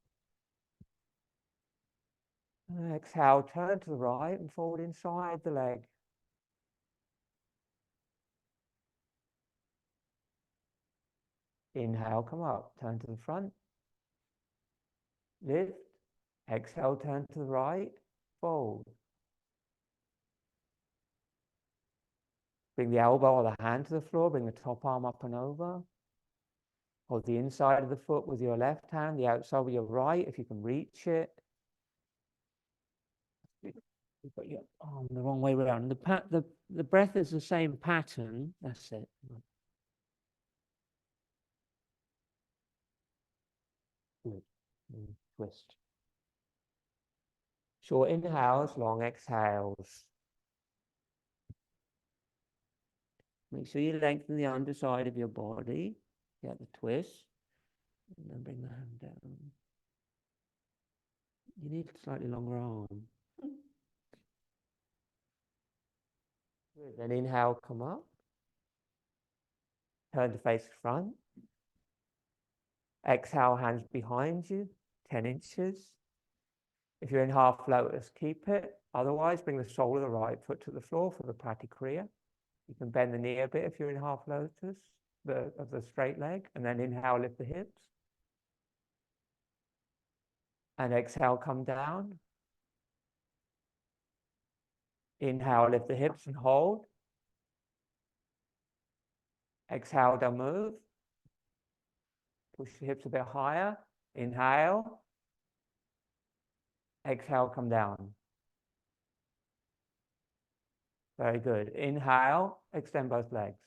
[SPEAKER 1] Exhale, turn to the right and forward inside the leg. Inhale, come up, turn to the front. Lift. Exhale, turn to the right, fold. Bring the elbow or the hand to the floor, bring the top arm up and over. Hold the inside of the foot with your left hand, the outside with your right, if you can reach it. You've got your arm the wrong way around. The breath is the same pattern. That's it. Good. Twist. Short inhales, long exhales. Make sure you lengthen the underside of your body. Get the twist. And then bring the hand down. You need a slightly longer arm. Good. Then inhale, come up. Turn to face front. Exhale, hands behind you, 10 inches. If you're in half lotus, keep it. Otherwise, bring the sole of the right foot to the floor for the pratikriya. You can bend the knee a bit if you're in half lotus, of the straight leg, and then inhale, lift the hips. And exhale, come down. Inhale, lift the hips and hold. Exhale, don't move. Push the hips a bit higher. Inhale. Exhale, come down. Very good. Inhale, extend both legs.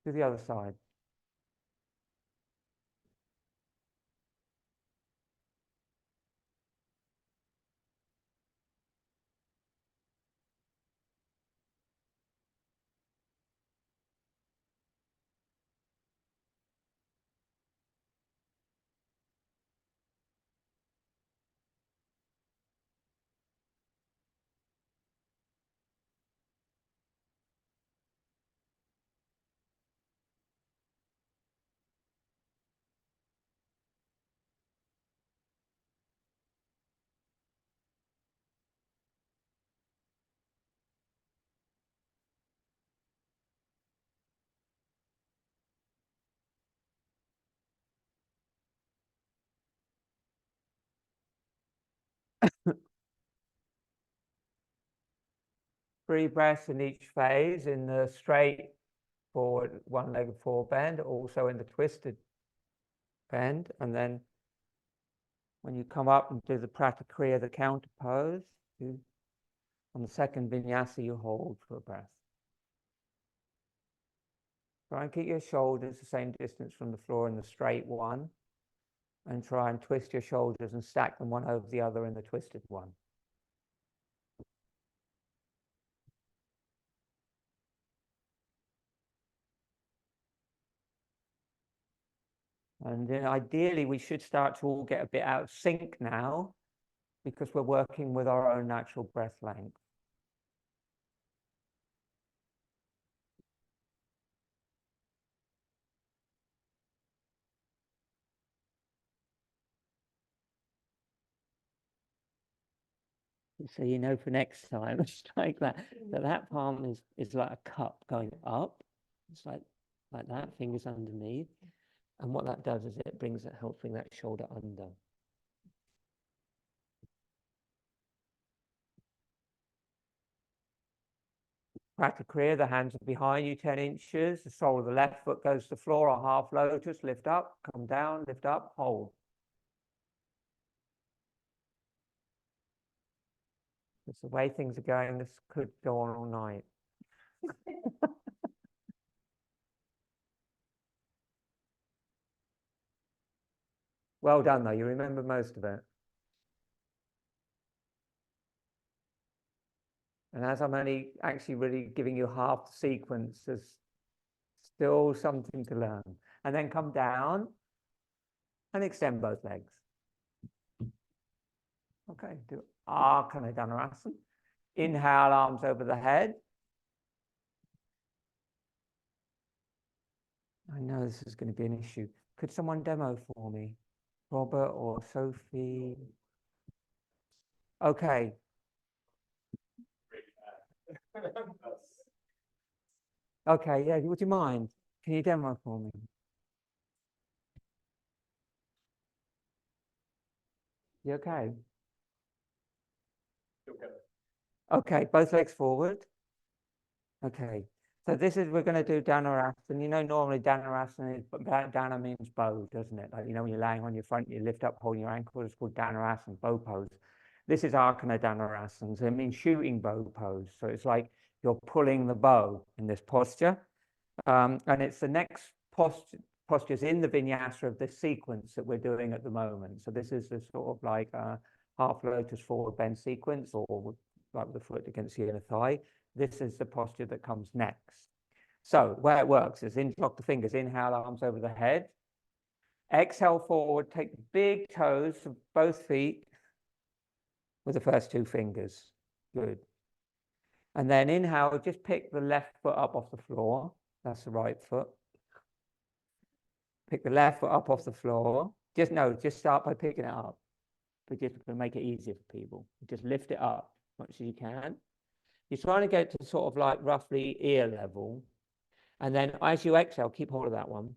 [SPEAKER 1] To the other side. Three breaths in each phase, in the straight forward, one-legged forward bend, also in the twisted bend. And then when you come up and do the pratikriya, the counter pose, on the second vinyasa, you hold for a breath. Try and keep your shoulders the same distance from the floor in the straight one, and try and twist your shoulders and stack them one over the other in the twisted one. And then ideally, we should start to all get a bit out of sync now, because we're working with our own natural breath length. So you know for next time, it's like that. So that palm is like a cup going up. It's like that, fingers underneath. And what that does is it helps bring that shoulder under. Pratikriya, the hands are behind you 10 inches. The sole of the left foot goes to the floor, or half lotus. Lift up, come down, lift up, hold. It's the way things are going. This could go on all night. Well done, though. You remember most of it. And as I'm only actually really giving you half the sequence, there's still something to learn. And then come down and extend both legs. Okay, do Asana Dhanurasana. Inhale, arms over the head. I know this is going to be an issue. Could someone demo for me? Robert or Sophie? Okay. Okay, yeah, would you mind? Can you demo for me? You okay? Okay, both legs forward. Okay. So this is, we're going to do Dhanurasana. You know, normally Dhanurasana is, Dhana means bow, doesn't it? Like, you know, when you're laying on your front, you lift up, holding your ankle, it's called Dhanurasana, bow pose. This is Arkana Dhanurasana. So it means shooting bow pose. So it's like you're pulling the bow in this posture. And it's the next postures in the vinyasa of this sequence that we're doing at the moment. So this is the sort of like a half lotus forward bend sequence, or like with the foot against the inner thigh. This is the posture that comes next. So where it works is interlock the fingers, inhale, arms over the head. Exhale forward, take the big toes of both feet with the first two fingers. Good. And then inhale, just pick the left foot up off the floor. That's the right foot. Pick the left foot up off the floor. Just start by picking it up. We're just going to make it easier for people. Just lift it up as much as you can. You're trying to get to sort of like roughly ear level. And then as you exhale, keep hold of that one.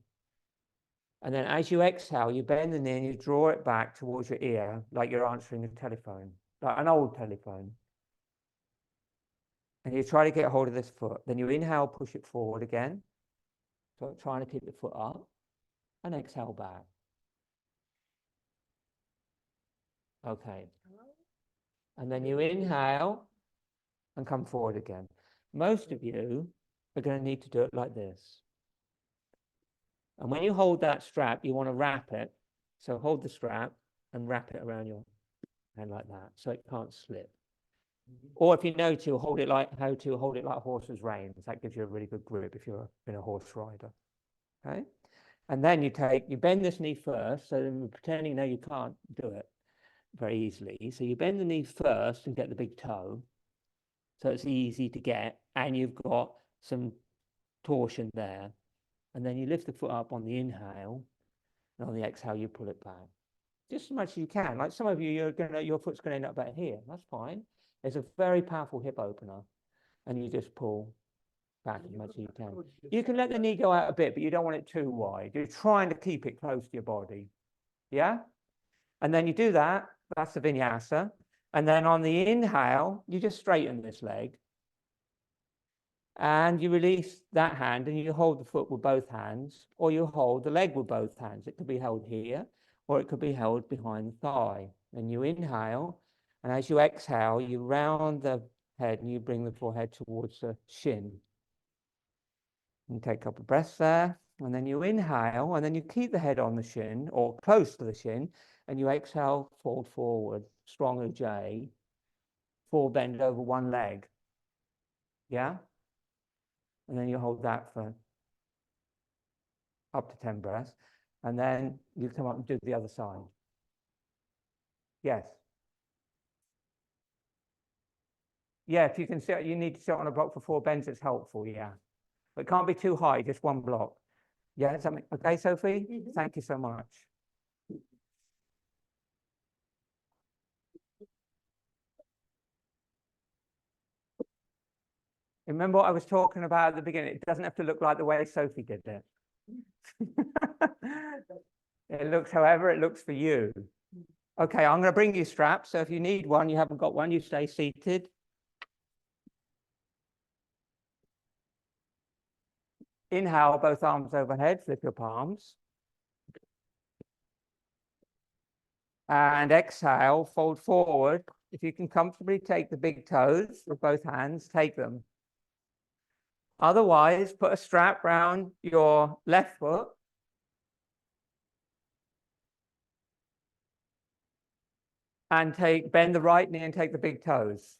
[SPEAKER 1] And then as you exhale, you bend the knee and you draw it back towards your ear, like you're answering a telephone, like an old telephone. And you try to get hold of this foot. Then you inhale, push it forward again. So trying to keep the foot up. And exhale back. Okay. And then you inhale and come forward again. Most of you are going to need to do it like this. And when you hold that strap, you want to wrap it. So hold the strap and wrap it around your hand like that, so it can't slip. Or if you know to, hold it like a horse's reins. That gives you a really good grip if you're in a horse rider. Okay. And then you bend this knee first. So then pretending you can't do it very easily. So you bend the knee first and get the big toe. So it's easy to get, and you've got some torsion there. And then you lift the foot up on the inhale, and on the exhale, you pull it back. Just as much as you can. Like some of you, your foot's going to end up about here. That's fine. It's a very powerful hip opener. And you just pull back as much as you can. You can let the knee go out a bit, but you don't want it too wide. You're trying to keep it close to your body. Yeah? And then you do that. That's the vinyasa. And then on the inhale, you just straighten this leg. And you release that hand and you hold the foot with both hands, or you hold the leg with both hands. It could be held here, or it could be held behind the thigh. And you inhale, and as you exhale, you round the head and you bring the forehead towards the shin. And take a couple of breaths there, and then you inhale, and then you keep the head on the shin, or close to the shin, and you exhale, fold forward, strong Ujjayi, full bend over one leg. Yeah? And then you hold that for up to 10 breaths. And then you come up and do the other side. Yes. Yeah, if you can sit, you need to sit on a block for 4 bends, it's helpful, yeah. But it can't be too high, just one block. Yeah, something. Okay, Sophie? Mm-hmm. Thank you so much. Remember what I was talking about at the beginning? It doesn't have to look like the way Sophie did it. It looks however it looks for you. Okay, I'm going to bring you straps. So if you need one, you haven't got one, you stay seated. Inhale, both arms overhead, flip your palms. And exhale, fold forward. If you can comfortably take the big toes with both hands, take them. Otherwise, put a strap around your left foot. And bend the right knee and take the big toes.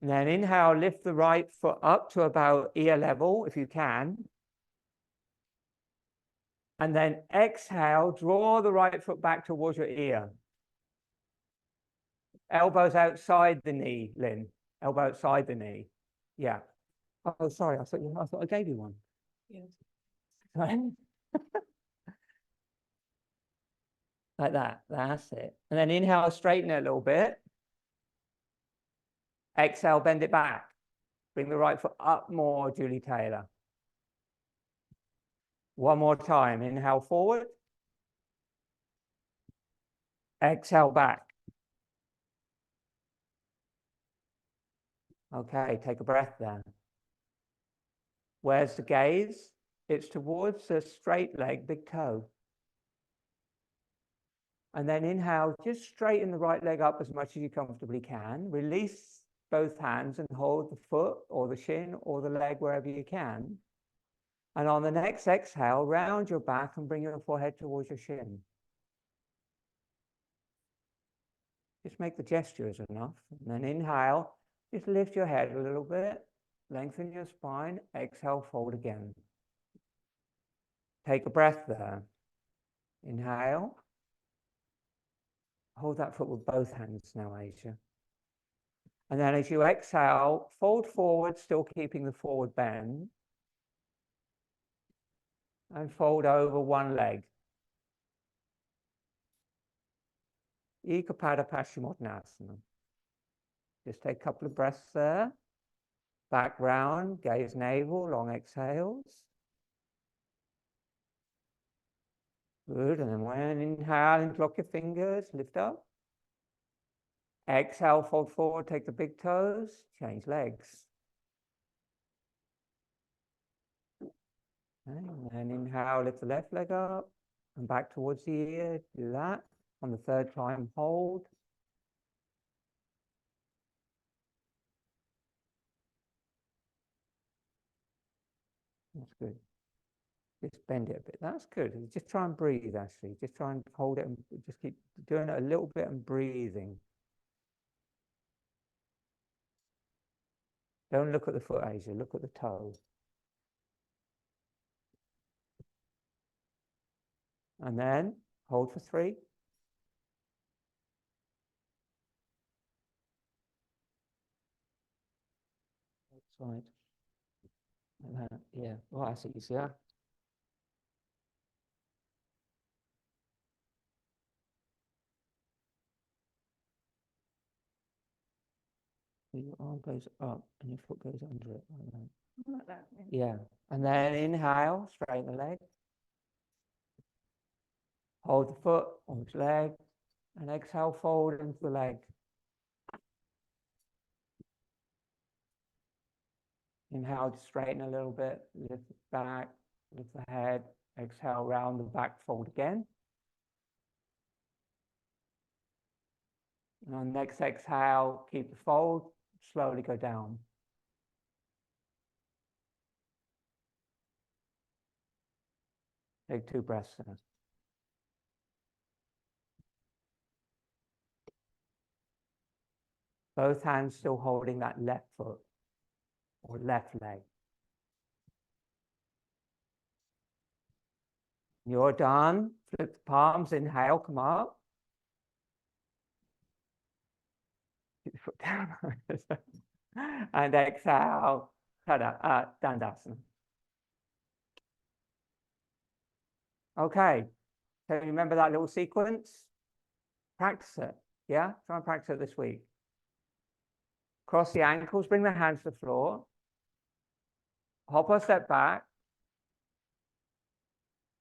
[SPEAKER 1] And then inhale, lift the right foot up to about ear level, if you can. And then exhale, draw the right foot back towards your ear. Elbows outside the knee, Lynn. Elbow outside the knee. Yeah. Oh, sorry. I thought I gave you one. Yes. Like that. That's it. And then inhale, straighten it a little bit. Exhale, bend it back. Bring the right foot up more, Julie Taylor. One more time. Inhale forward. Exhale back. Okay, take a breath there. Where's the gaze? It's towards the straight leg, big toe. And then inhale, just straighten the right leg up as much as you comfortably can. Release both hands and hold the foot or the shin or the leg wherever you can. And on the next exhale, round your back and bring your forehead towards your shin. Just make the gestures enough. And then inhale, just lift your head a little bit, lengthen your spine, exhale, fold again. Take a breath there. Inhale. Hold that foot with both hands now, Asia. And then as you exhale, fold forward, still keeping the forward bend. And fold over one leg. Ekapada Paschimottanasana. Just take a couple of breaths there. Back round, gaze navel, long exhales. Good, and then when inhale, interlock your fingers, lift up. Exhale, fold forward, take the big toes, change legs. And then inhale, lift the left leg up, and back towards the ear, do that. On the third time, hold. That's good. Just bend it a bit. That's good. Just try and breathe, actually. Just try and hold it and just keep doing it a little bit and breathing. Don't look at the foot, Asia. Look at the toe. And then hold for 3. Outside. Like that. Yeah. Oh, that's easier. Your arm goes up and your foot goes under it like that.
[SPEAKER 3] Like that.
[SPEAKER 1] Yeah. And then inhale, straighten the leg. Hold the foot on its leg. And exhale, fold into the leg. Inhale to straighten a little bit. Lift the back, lift the head. Exhale, round the back, fold again. And on next exhale, keep the fold. Slowly go down. Take 2 breaths in. Both hands still holding that left foot or left leg. You're done. Flip the palms. Inhale, come up. Keep the foot down. And exhale, Dandasana. Okay. So remember that little sequence? Practice it. Yeah? Try and practice it this week. Cross the ankles, bring the hands to the floor. Hop or step back.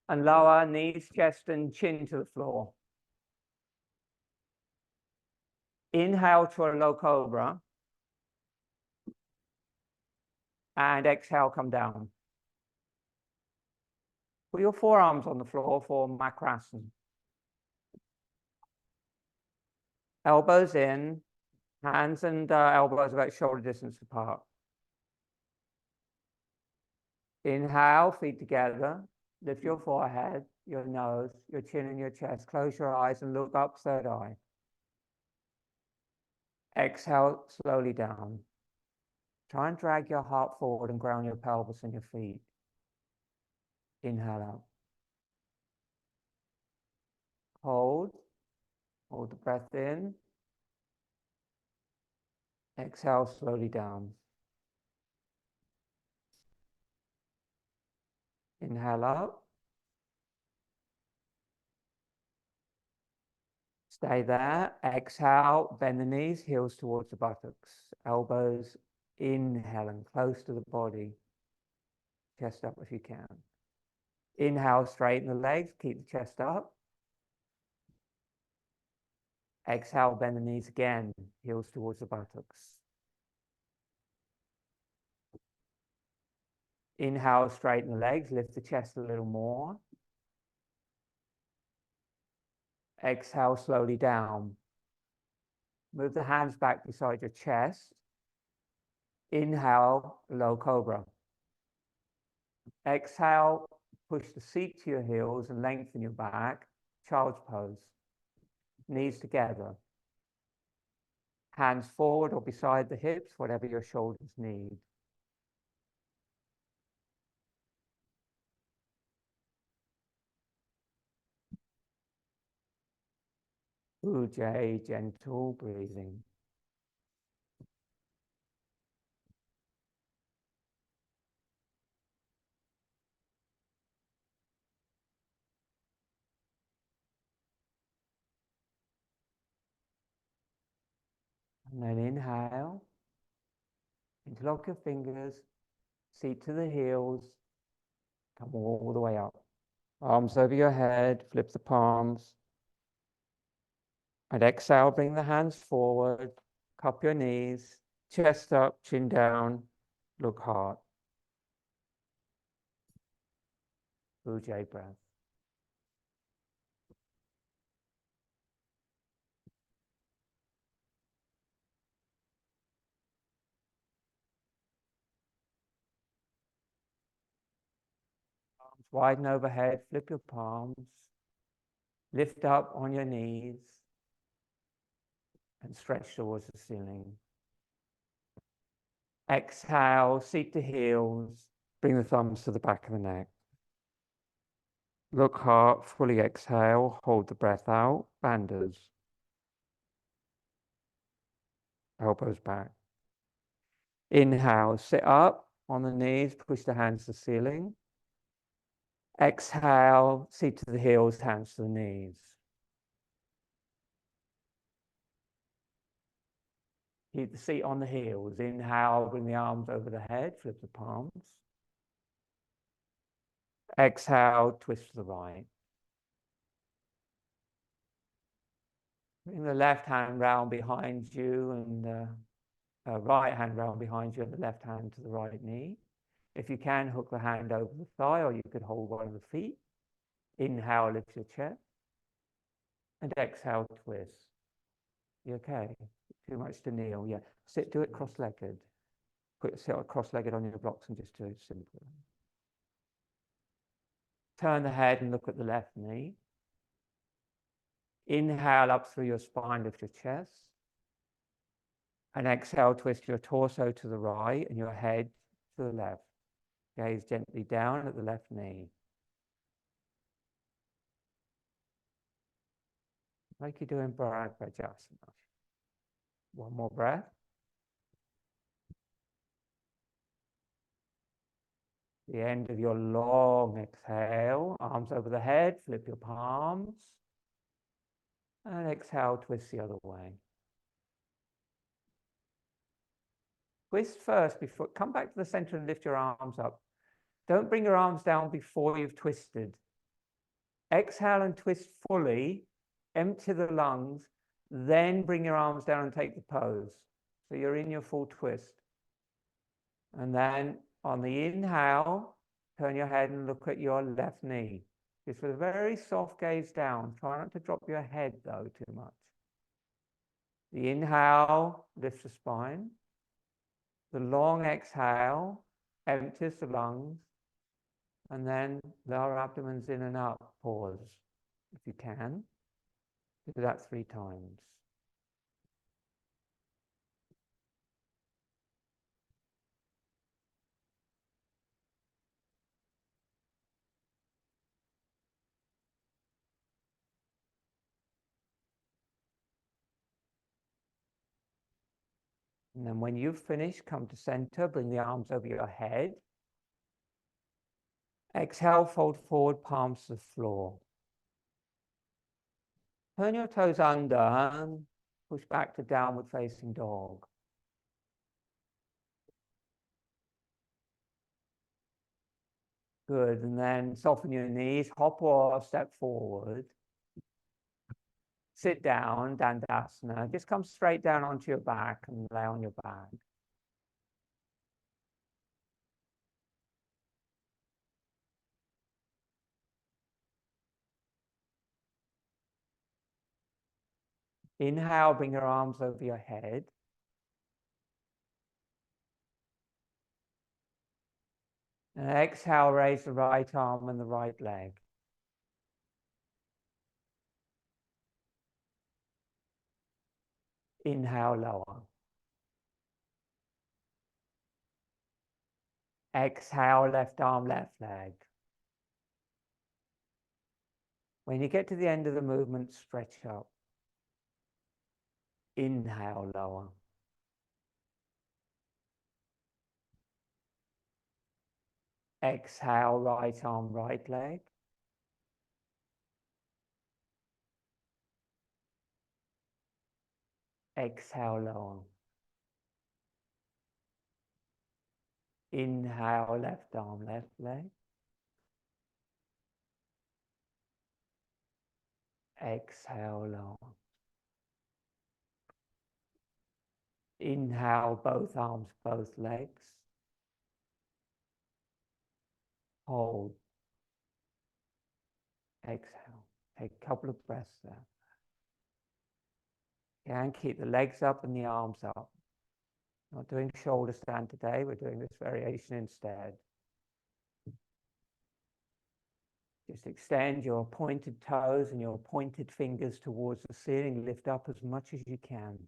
[SPEAKER 1] And lower knees, chest, and chin to the floor. Inhale to a low cobra. And exhale, come down. Put your forearms on the floor for Makrasana. Elbows in, hands and elbows about shoulder distance apart. Inhale, feet together. Lift your forehead, your nose, your chin and your chest. Close your eyes and look up, third eye. Exhale, slowly down. Try and drag your heart forward and ground your pelvis and your feet. Inhale out. Hold. Hold the breath in. Exhale slowly down. Inhale up. Stay there. Exhale, bend the knees, heels towards the buttocks. Elbows inhale and close to the body. Chest up if you can. Inhale, straighten the legs, keep the chest up. Exhale, bend the knees again, heels towards the buttocks. Inhale, straighten the legs, lift the chest a little more. Exhale, slowly down. Move the hands back beside your chest. Inhale, low cobra. Exhale, push the seat to your heels and lengthen your back. Child's pose. Knees together. Hands forward or beside the hips, whatever your shoulders need. Ujjayi, gentle breathing. And then inhale, interlock your fingers, seat to the heels, come all the way up. Arms over your head, flip the palms. And exhale, bring the hands forward, cup your knees, chest up, chin down, look heart. Ujjayi breath. Arms widen overhead, flip your palms, lift up on your knees, and stretch towards the ceiling. Exhale, seat to heels, bring the thumbs to the back of the neck. Look heart, fully exhale, hold the breath out, bandhas. Elbows back. Inhale, sit up on the knees, push the hands to the ceiling. Exhale, seat to the heels, hands to the knees. Keep the seat on the heels. Inhale, bring the arms over the head, flip the palms. Exhale, twist to the right. Bring the left hand round behind you and the right hand round behind you and the left hand to the right knee. If you can, hook the hand over the thigh, or you could hold one of the feet. Inhale, lift your chest. And exhale, twist. You okay? Too much to kneel, yeah. Sit, do it cross-legged. Sit cross-legged on your blocks and just do it simply. Turn the head and look at the left knee. Inhale up through your spine, lift your chest. And exhale, twist your torso to the right and your head to the left. Gaze gently down at the left knee. Like you're doing Vnyasa. One more breath. The end of your long exhale, arms over the head, flip your palms. And exhale, twist the other way. Twist first, before, come back to the center and lift your arms up. Don't bring your arms down before you've twisted. Exhale and twist fully, empty the lungs, then bring your arms down and take the pose. So you're in your full twist. And then on the inhale, turn your head and look at your left knee. Just with a very soft gaze down. Try not to drop your head though too much. The inhale lifts the spine. The long exhale empties the lungs. And then lower abdomen's in and up. Pause if you can. Do that 3 times. And then when you've finished, come to center, bring the arms over your head. Exhale, fold forward, palms to the floor. Turn your toes under and push back to downward facing dog. Good, and then soften your knees, hop or step forward. Sit down, Dandasana. Just come straight down onto your back and lay on your back. Inhale, bring your arms over your head. And exhale, raise the right arm and the right leg. Inhale, lower. Exhale, left arm, left leg. When you get to the end of the movement, stretch up. Inhale, lower. Exhale, right arm, right leg. Exhale, lower. Inhale, left arm, left leg. Exhale, lower. Inhale, both arms, both legs. Hold. Exhale. Take a couple of breaths there. And keep the legs up and the arms up. Not doing shoulder stand today, we're doing this variation instead. Just extend your pointed toes and your pointed fingers towards the ceiling. Lift up as much as you can.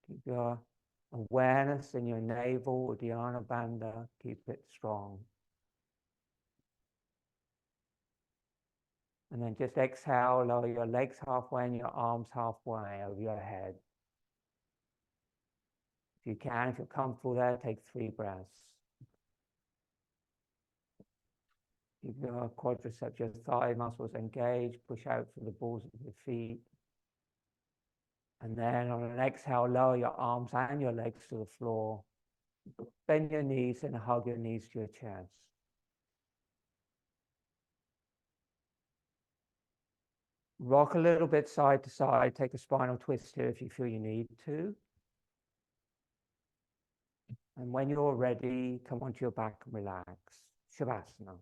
[SPEAKER 1] Keep your awareness in your navel, Uddiyana Bandha. Keep it strong. And then just exhale, lower your legs halfway and your arms halfway over your head. If you can, if you're comfortable there, take 3 breaths. Keep your quadriceps, your thigh muscles engaged. Push out through the balls of your feet. And then on an exhale, lower your arms and your legs to the floor. Bend your knees and hug your knees to your chest. Rock a little bit side to side. Take a spinal twist here if you feel you need to. And when you're ready, come onto your back and relax. Shavasana.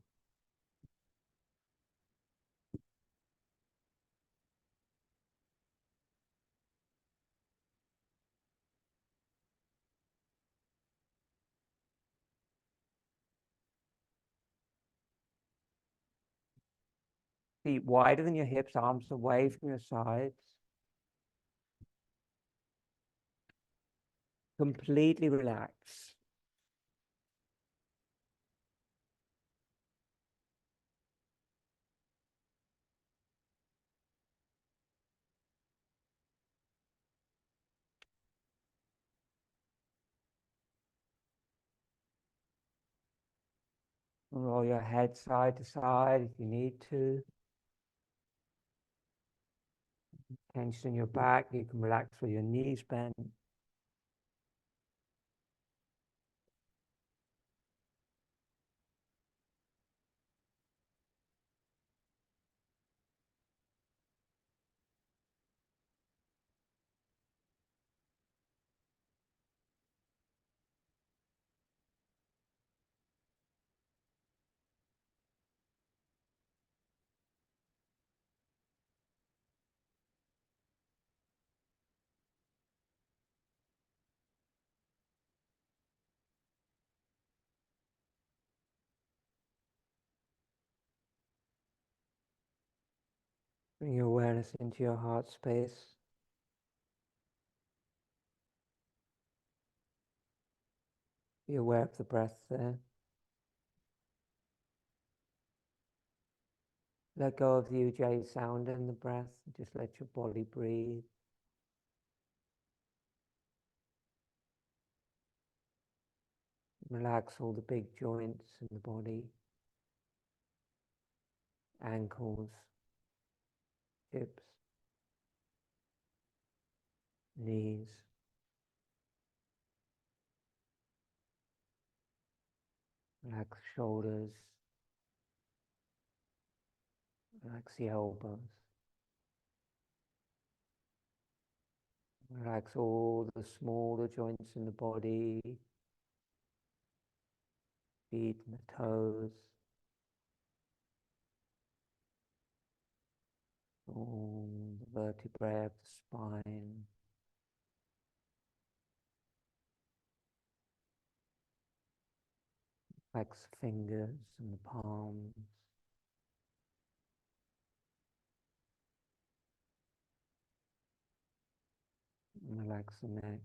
[SPEAKER 1] Feet wider than your hips, arms away from your sides. Completely relax. Roll your head side to side if you need to. Tension in your back, you can relax with your knees bent. Bring your awareness into your heart space. Be aware of the breath there. Let go of the Ujjayi sound in the breath. Just let your body breathe. Relax all the big joints in the body. Ankles, hips, knees. Relax shoulders. Relax the elbows. Relax all the smaller joints in the body. Feet and the toes. Om. vertebrae of the spine. Relax the fingers and the palms. Relax the neck.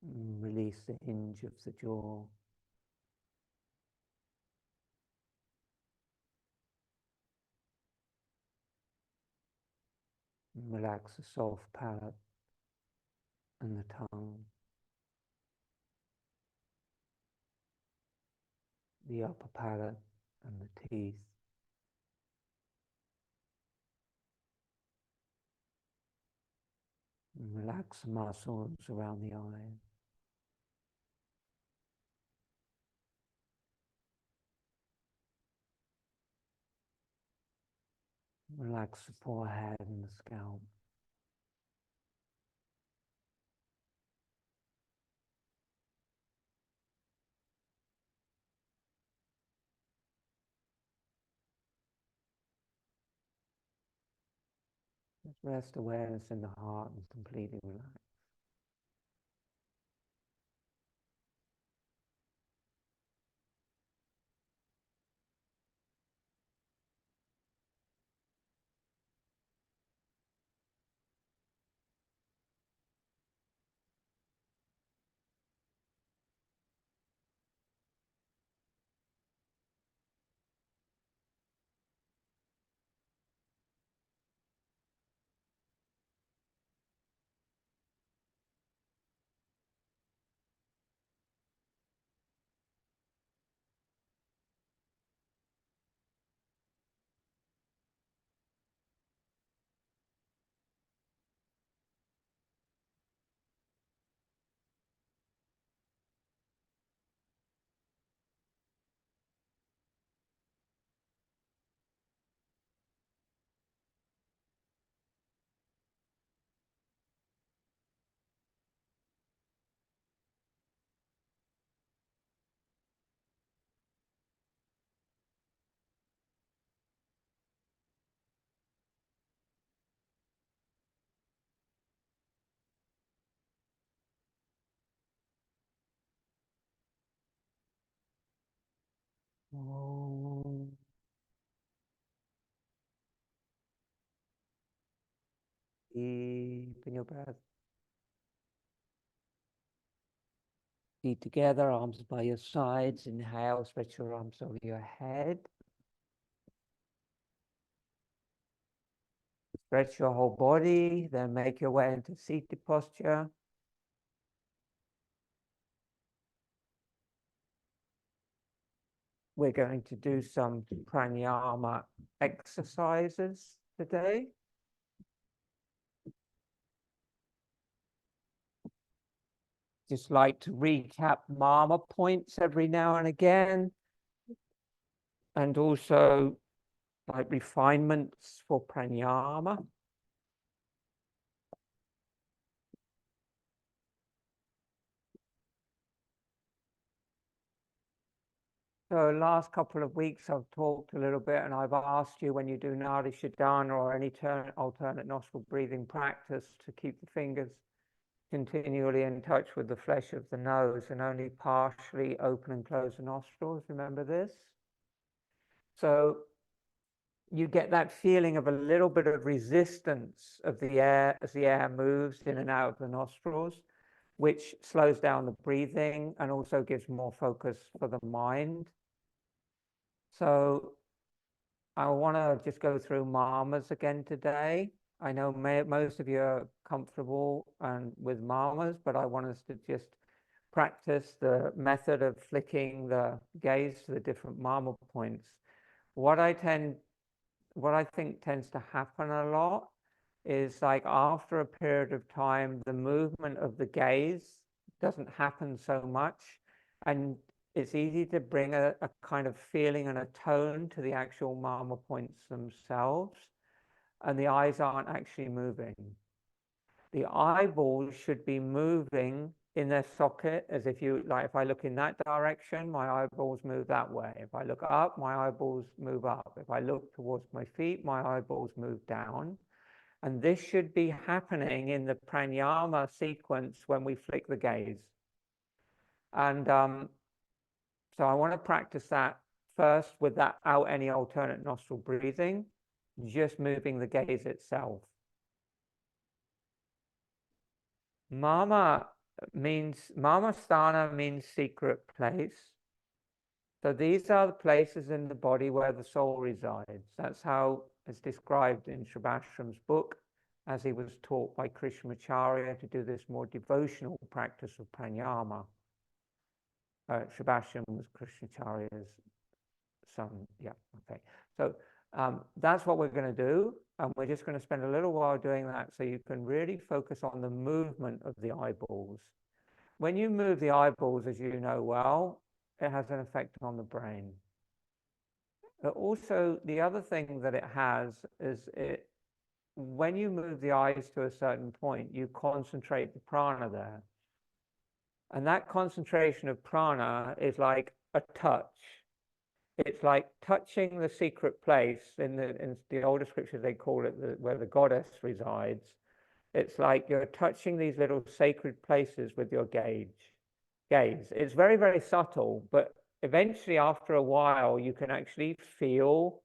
[SPEAKER 1] And release the hinge of the jaw. And relax the soft palate and the tongue. The upper palate and the teeth. And relax the muscles around the eyes. Relax the forehead and the scalp. Just rest awareness in the heart and completely relax. Oh. Deepen your breath. Feet together, arms by your sides. Inhale, stretch your arms over your head. Stretch your whole body, then make your way into seated posture. We're going to do some pranayama exercises today. Just like to recap Marma points every now and again, and also like refinements for pranayama. So last couple of weeks I've talked a little bit, and I've asked you when you do Nadi Shodhana or any alternate nostril breathing practice to keep the fingers continually in touch with the flesh of the nose and only partially open and close the nostrils. Remember this? So you get that feeling of a little bit of resistance of the air as the air moves in and out of the nostrils, which slows down the breathing and also gives more focus for the mind. So I want to just go through Marmas again today. I know most of you are comfortable with Marmas, but I want us to just practice the method of flicking the gaze to the different Marma points. What I think tends to happen a lot is like after a period of time, the movement of the gaze doesn't happen so much, and it's easy to bring a kind of feeling and a tone to the actual Marma points themselves, and the eyes aren't actually moving. The eyeballs should be moving in their socket, as if you, like, if I look in that direction, my eyeballs move that way. If I look up, my eyeballs move up. If I look towards my feet, my eyeballs move down. And this should be happening in the pranayama sequence when we flick the gaze. And so I want to practice that first without any alternate nostril breathing, just moving the gaze itself. Marma sthana means secret place. So these are the places in the body where the soul resides. That's how it's described in Srivastava's book, as he was taught by Krishnamacharya to do this more devotional practice of pranayama. Srivastava was Krishnamacharya's son. Yeah, okay. So that's what we're going to do. And we're just going to spend a little while doing that so you can really focus on the movement of the eyeballs. When you move the eyeballs, as you know well, it has an effect on the brain. But also, the other thing that it has is when you move the eyes to a certain point, you concentrate the prana there. And that concentration of prana is like a touch. It's like touching the secret place. In the older scriptures, they call it where the goddess resides. It's like you're touching these little sacred places with your gaze. It's very, very subtle, but eventually, after a while, you can actually feel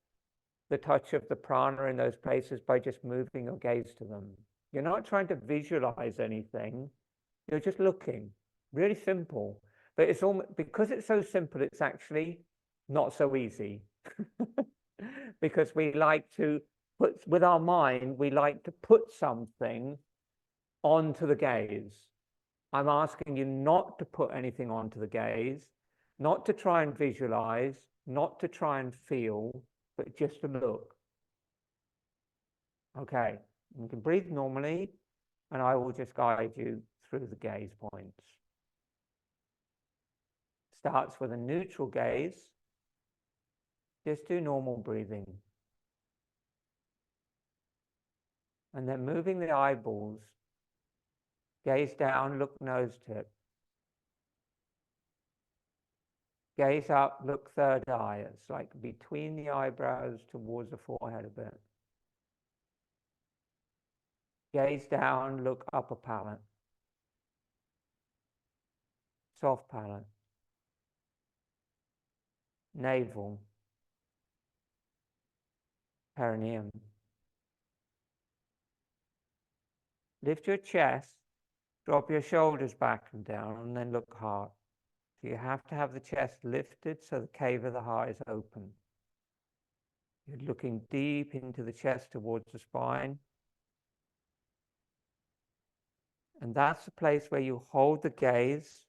[SPEAKER 1] the touch of the prana in those places by just moving your gaze to them. You're not trying to visualize anything. You're just looking. Really simple. But it's almost, because it's so simple, it's actually not so easy. Because we like to put, with our mind, we like to put something onto the gaze. I'm asking you not to put anything onto the gaze, not to try and visualize, not to try and feel, but just to look. Okay, you can breathe normally, and I will just guide you through the gaze points. Starts with a neutral gaze. Just do normal breathing. And then moving the eyeballs, gaze down, look nose tip. Gaze up, look third eye. It's like between the eyebrows towards the forehead a bit. Gaze down, look upper palate. Soft palate. Navel. Perineum. Lift your chest, drop your shoulders back and down, and then look heart. So you have to have the chest lifted so the cave of the heart is open. You're looking deep into the chest towards the spine. And that's the place where you hold the gaze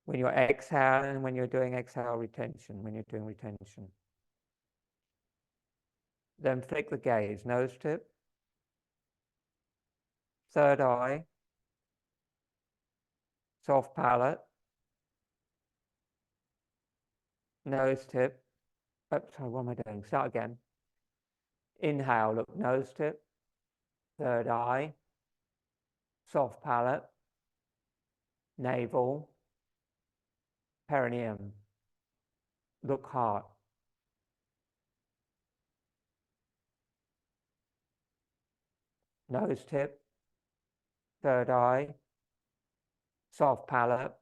[SPEAKER 1] when you're exhaling and when you're doing exhale retention, when you're doing retention. Then flick the gaze, nose tip, third eye, soft palate, nose tip. Oh, sorry, what am I doing? Start again. Inhale, look, nose tip, third eye, soft palate, navel, perineum, look heart. Nose tip, third eye, soft palate,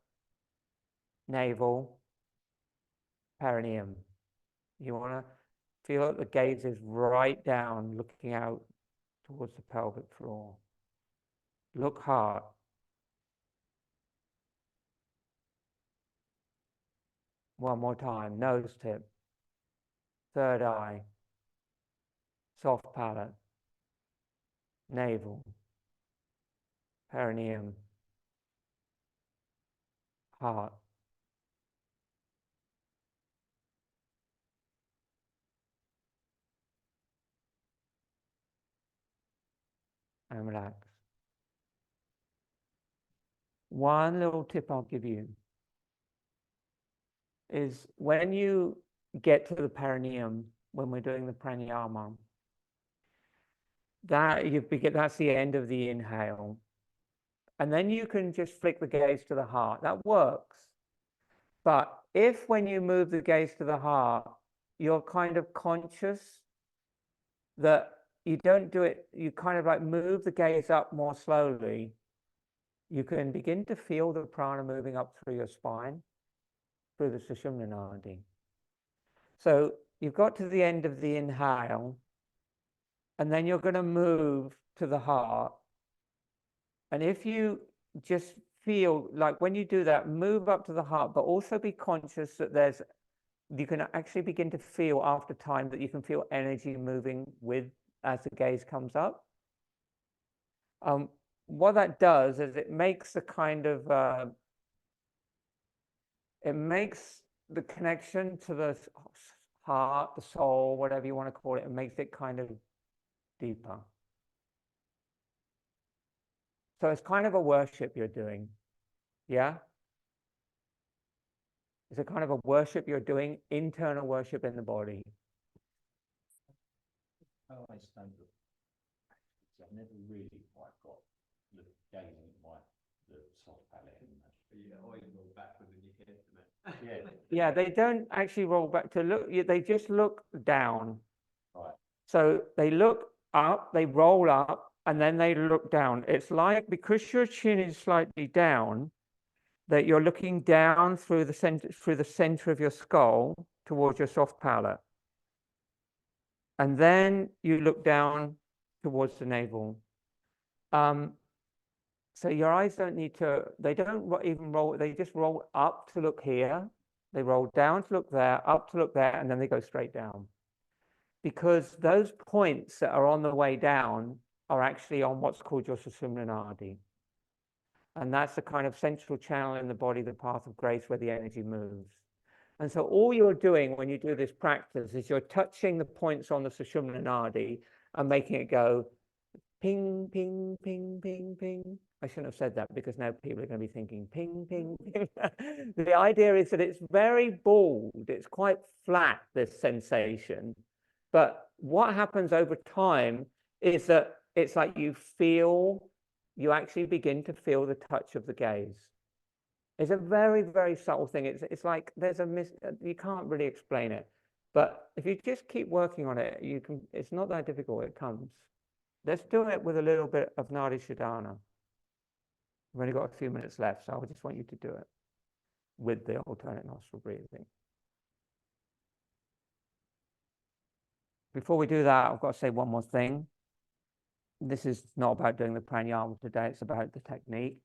[SPEAKER 1] navel, perineum. You want to feel that the gaze is right down, looking out towards the pelvic floor. Look heart. One more time, nose tip, third eye, soft palate, navel, perineum, heart. And relax. One little tip I'll give you is when you get to the perineum, when we're doing the pranayama, that's the end of the inhale. and then you can just flick the gaze to the heart. That works. But if when you move the gaze to the heart, you're kind of conscious that you don't do it, you kind of like move the gaze up more slowly, you can begin to feel the prana moving up through your spine, through the Sushumna Nadi. So you've got to the end of the inhale, and then you're going to move to the heart. And if you just feel like when you do that, move up to the heart, but also be conscious that you can actually begin to feel after time that you can feel energy moving with as the gaze comes up. What that does is it makes the kind of, it makes the connection to the heart, the soul, whatever you want to call it, it makes it kind of deeper. So it's kind of a worship you're doing, yeah? It's a kind of a worship you're doing, internal worship in the body.
[SPEAKER 3] How I stand up, I've never really quite got the gazing at the soft palate. Yeah, I roll backward when you hit them. Yeah.
[SPEAKER 1] Yeah, they don't actually roll back to look, they just look down.
[SPEAKER 3] Right.
[SPEAKER 1] So they look up, they roll up, and then they look down. It's like, because your chin is slightly down, that you're looking down through the center of your skull towards your soft palate. And then you look down towards the navel. So your eyes don't need to, they don't even roll, they just roll up to look here. They roll down to look there, up to look there, and then they go straight down. Because those points that are on the way down are actually on what's called your Sushumna Nadi. And that's the kind of central channel in the body, the path of grace, where the energy moves. And so all you're doing when you do this practice is you're touching the points on the Sushumna Nadi and making it go ping, ping, ping, ping, ping. I shouldn't have said that, because now people are going to be thinking ping, ping, ping. The idea is that it's very bald. It's quite flat, this sensation. But what happens over time is that it's like you actually begin to feel the touch of the gaze. It's a very, very subtle thing. It's like there's you can't really explain it. But if you just keep working on it, it's not that difficult, it comes. Let's do it with a little bit of Nadi Shodhana. We've only got a few minutes left, so I just want you to do it with the alternate nostril breathing. Before we do that, I've got to say one more thing. This is not about doing the pranayama today, it's about the technique.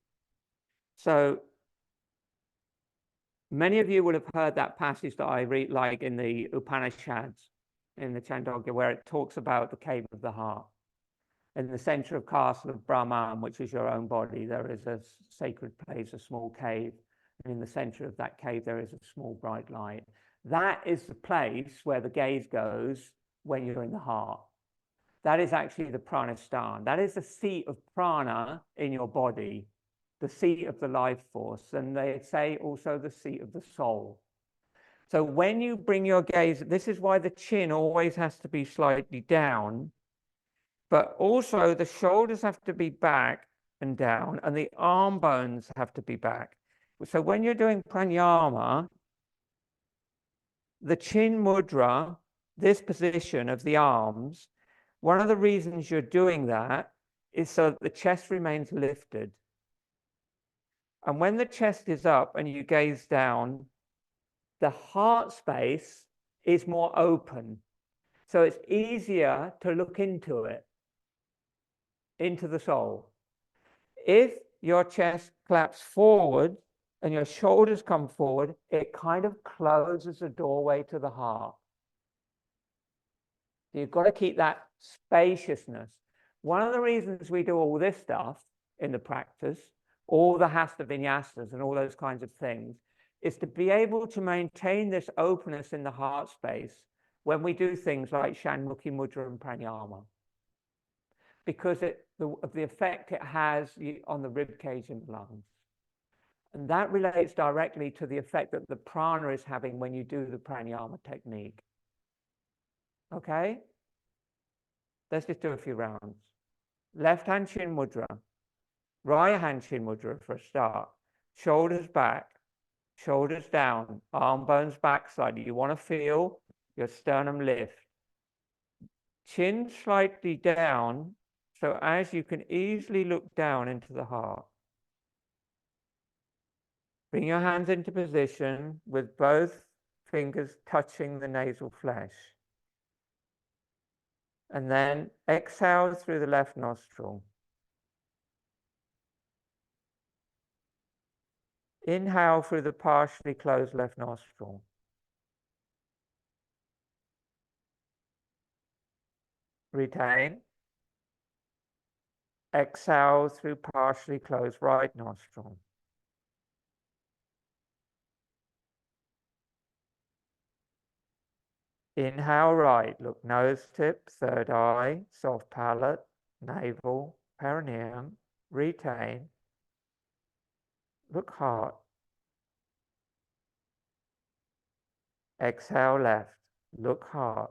[SPEAKER 1] So many of you will have heard that passage that I read, like in the Upanishads, in the Chandogya, where it talks about the cave of the heart. In the center of castle of Brahman, which is your own body, there is a sacred place, a small cave. And in the center of that cave, there is a small bright light. That is the place where the gaze goes when you're in the heart. That is actually the pranasthana. That is the seat of prana in your body, the seat of the life force. And they say also the seat of the soul. So when you bring your gaze, this is why the chin always has to be slightly down, but also the shoulders have to be back and down, and the arm bones have to be back. So when you're doing pranayama, the chin mudra, this position of the arms, one of the reasons you're doing that is so that the chest remains lifted. And when the chest is up and you gaze down, the heart space is more open. So it's easier to look into it, into the soul. If your chest claps forward and your shoulders come forward, it kind of closes the doorway to the heart. You've got to keep that spaciousness. One of the reasons we do all this stuff in the practice, all the hasta vinyasas and all those kinds of things, is to be able to maintain this openness in the heart space when we do things like Shanmukhi Mudra and Pranayama, because of the effect it has on the rib cage and lungs. And that relates directly to the effect that the prana is having when you do the pranayama technique. Okay? Let's just do a few rounds. Left hand chin mudra. Right hand chin mudra for a start. Shoulders back, shoulders down, arm bones backside. You want to feel your sternum lift. Chin slightly down, so as you can easily look down into the heart. Bring your hands into position with both fingers touching the nasal flesh. And then exhale through the left nostril. Inhale through the partially closed left nostril. Retain. Exhale through partially closed right nostril. Inhale right, look nose tip, third eye, soft palate, navel, perineum. Retain. Look heart. Exhale left, look heart.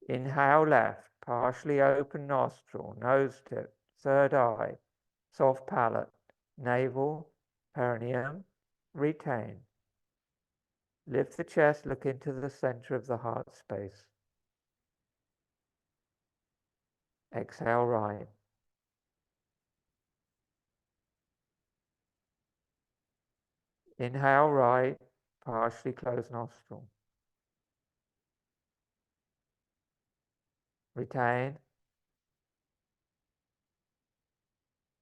[SPEAKER 1] Inhale left, partially open nostril, nose tip, third eye, soft palate, navel, perineum. Retain. Lift the chest, look into the center of the heart space. Exhale right. Inhale right, partially closed nostril. Retain.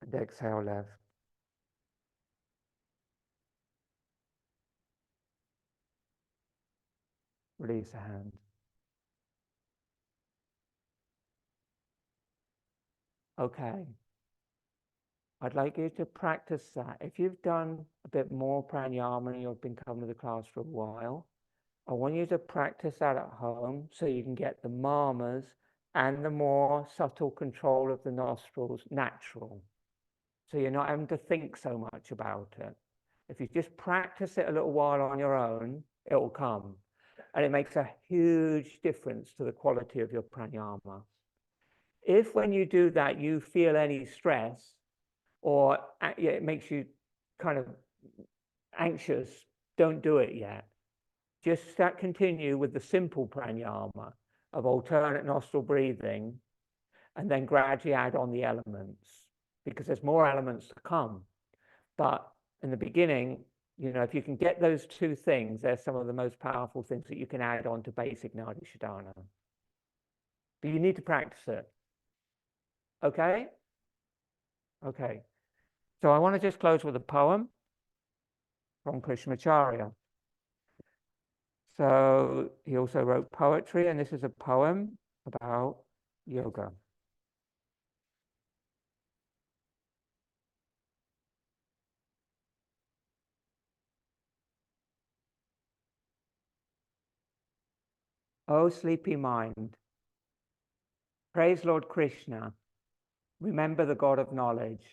[SPEAKER 1] And exhale left. Release the hand. Okay. I'd like you to practice that. If you've done a bit more pranayama and you've been coming to the class for a while, I want you to practice that at home so you can get the marmas and the more subtle control of the nostrils natural. So you're not having to think so much about it. If you just practice it a little while on your own, it will come. And it makes a huge difference to the quality of your pranayama. If when you do that, you feel any stress or it makes you kind of anxious, don't do it yet. Just continue with the simple pranayama of alternate nostril breathing and then gradually add on the elements because there's more elements to come. But in the beginning, you know, if you can get those two things, they're some of the most powerful things that you can add on to basic Nadi Shodhana. But you need to practice it. Okay? Okay. So I want to just close with a poem from Krishnamacharya. So he also wrote poetry, and this is a poem about yoga. O sleepy mind, praise Lord Krishna, remember the God of knowledge,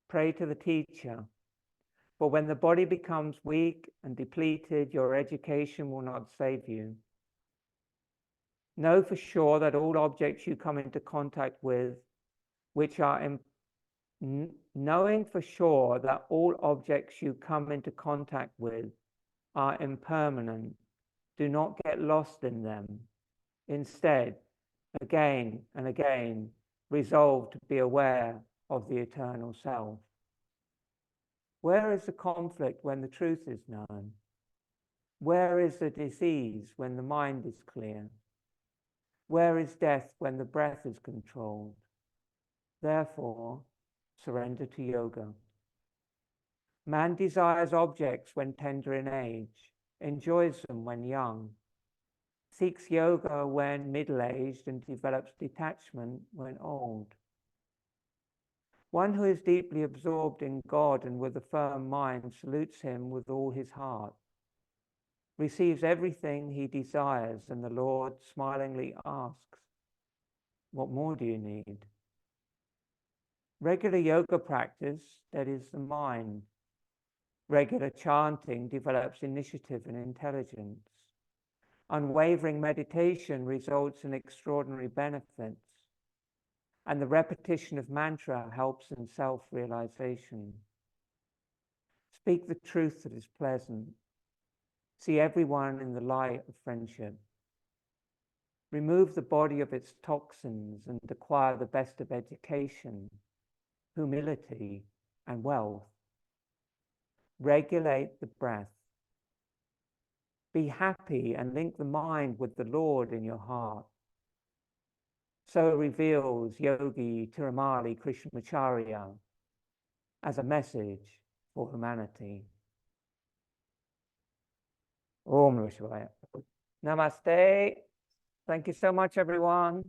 [SPEAKER 1] pray to the teacher, for when the body becomes weak and depleted, your education will not save you. Know for sure that all objects you come into contact with, which are knowing for sure that all objects you come into contact with are impermanent, do not get lost in them. Instead, again and again, resolve to be aware of the eternal self. Where is the conflict when the truth is known? Where is the disease when the mind is clear? Where is death when the breath is controlled? Therefore, surrender to yoga. Man desires objects when tender in age, enjoys them when young, seeks yoga when middle-aged, and develops detachment when old. One who is deeply absorbed in God and with a firm mind salutes him with all his heart, receives everything he desires, and the Lord smilingly asks, "What more do you need?" Regular yoga practice steadies the mind. Regular chanting develops initiative and intelligence. Unwavering meditation results in extraordinary benefits, and the repetition of mantra helps in self-realization. Speak the truth that is pleasant. See everyone in the light of friendship. Remove the body of its toxins and acquire the best of education, humility, and wealth. Regulate the breath. Be happy and link the mind with the Lord in your heart. So reveals Yogi Tirumali Krishnamacharya as a message for humanity. Om Namah Shivaya. Namaste. Thank you so much, everyone.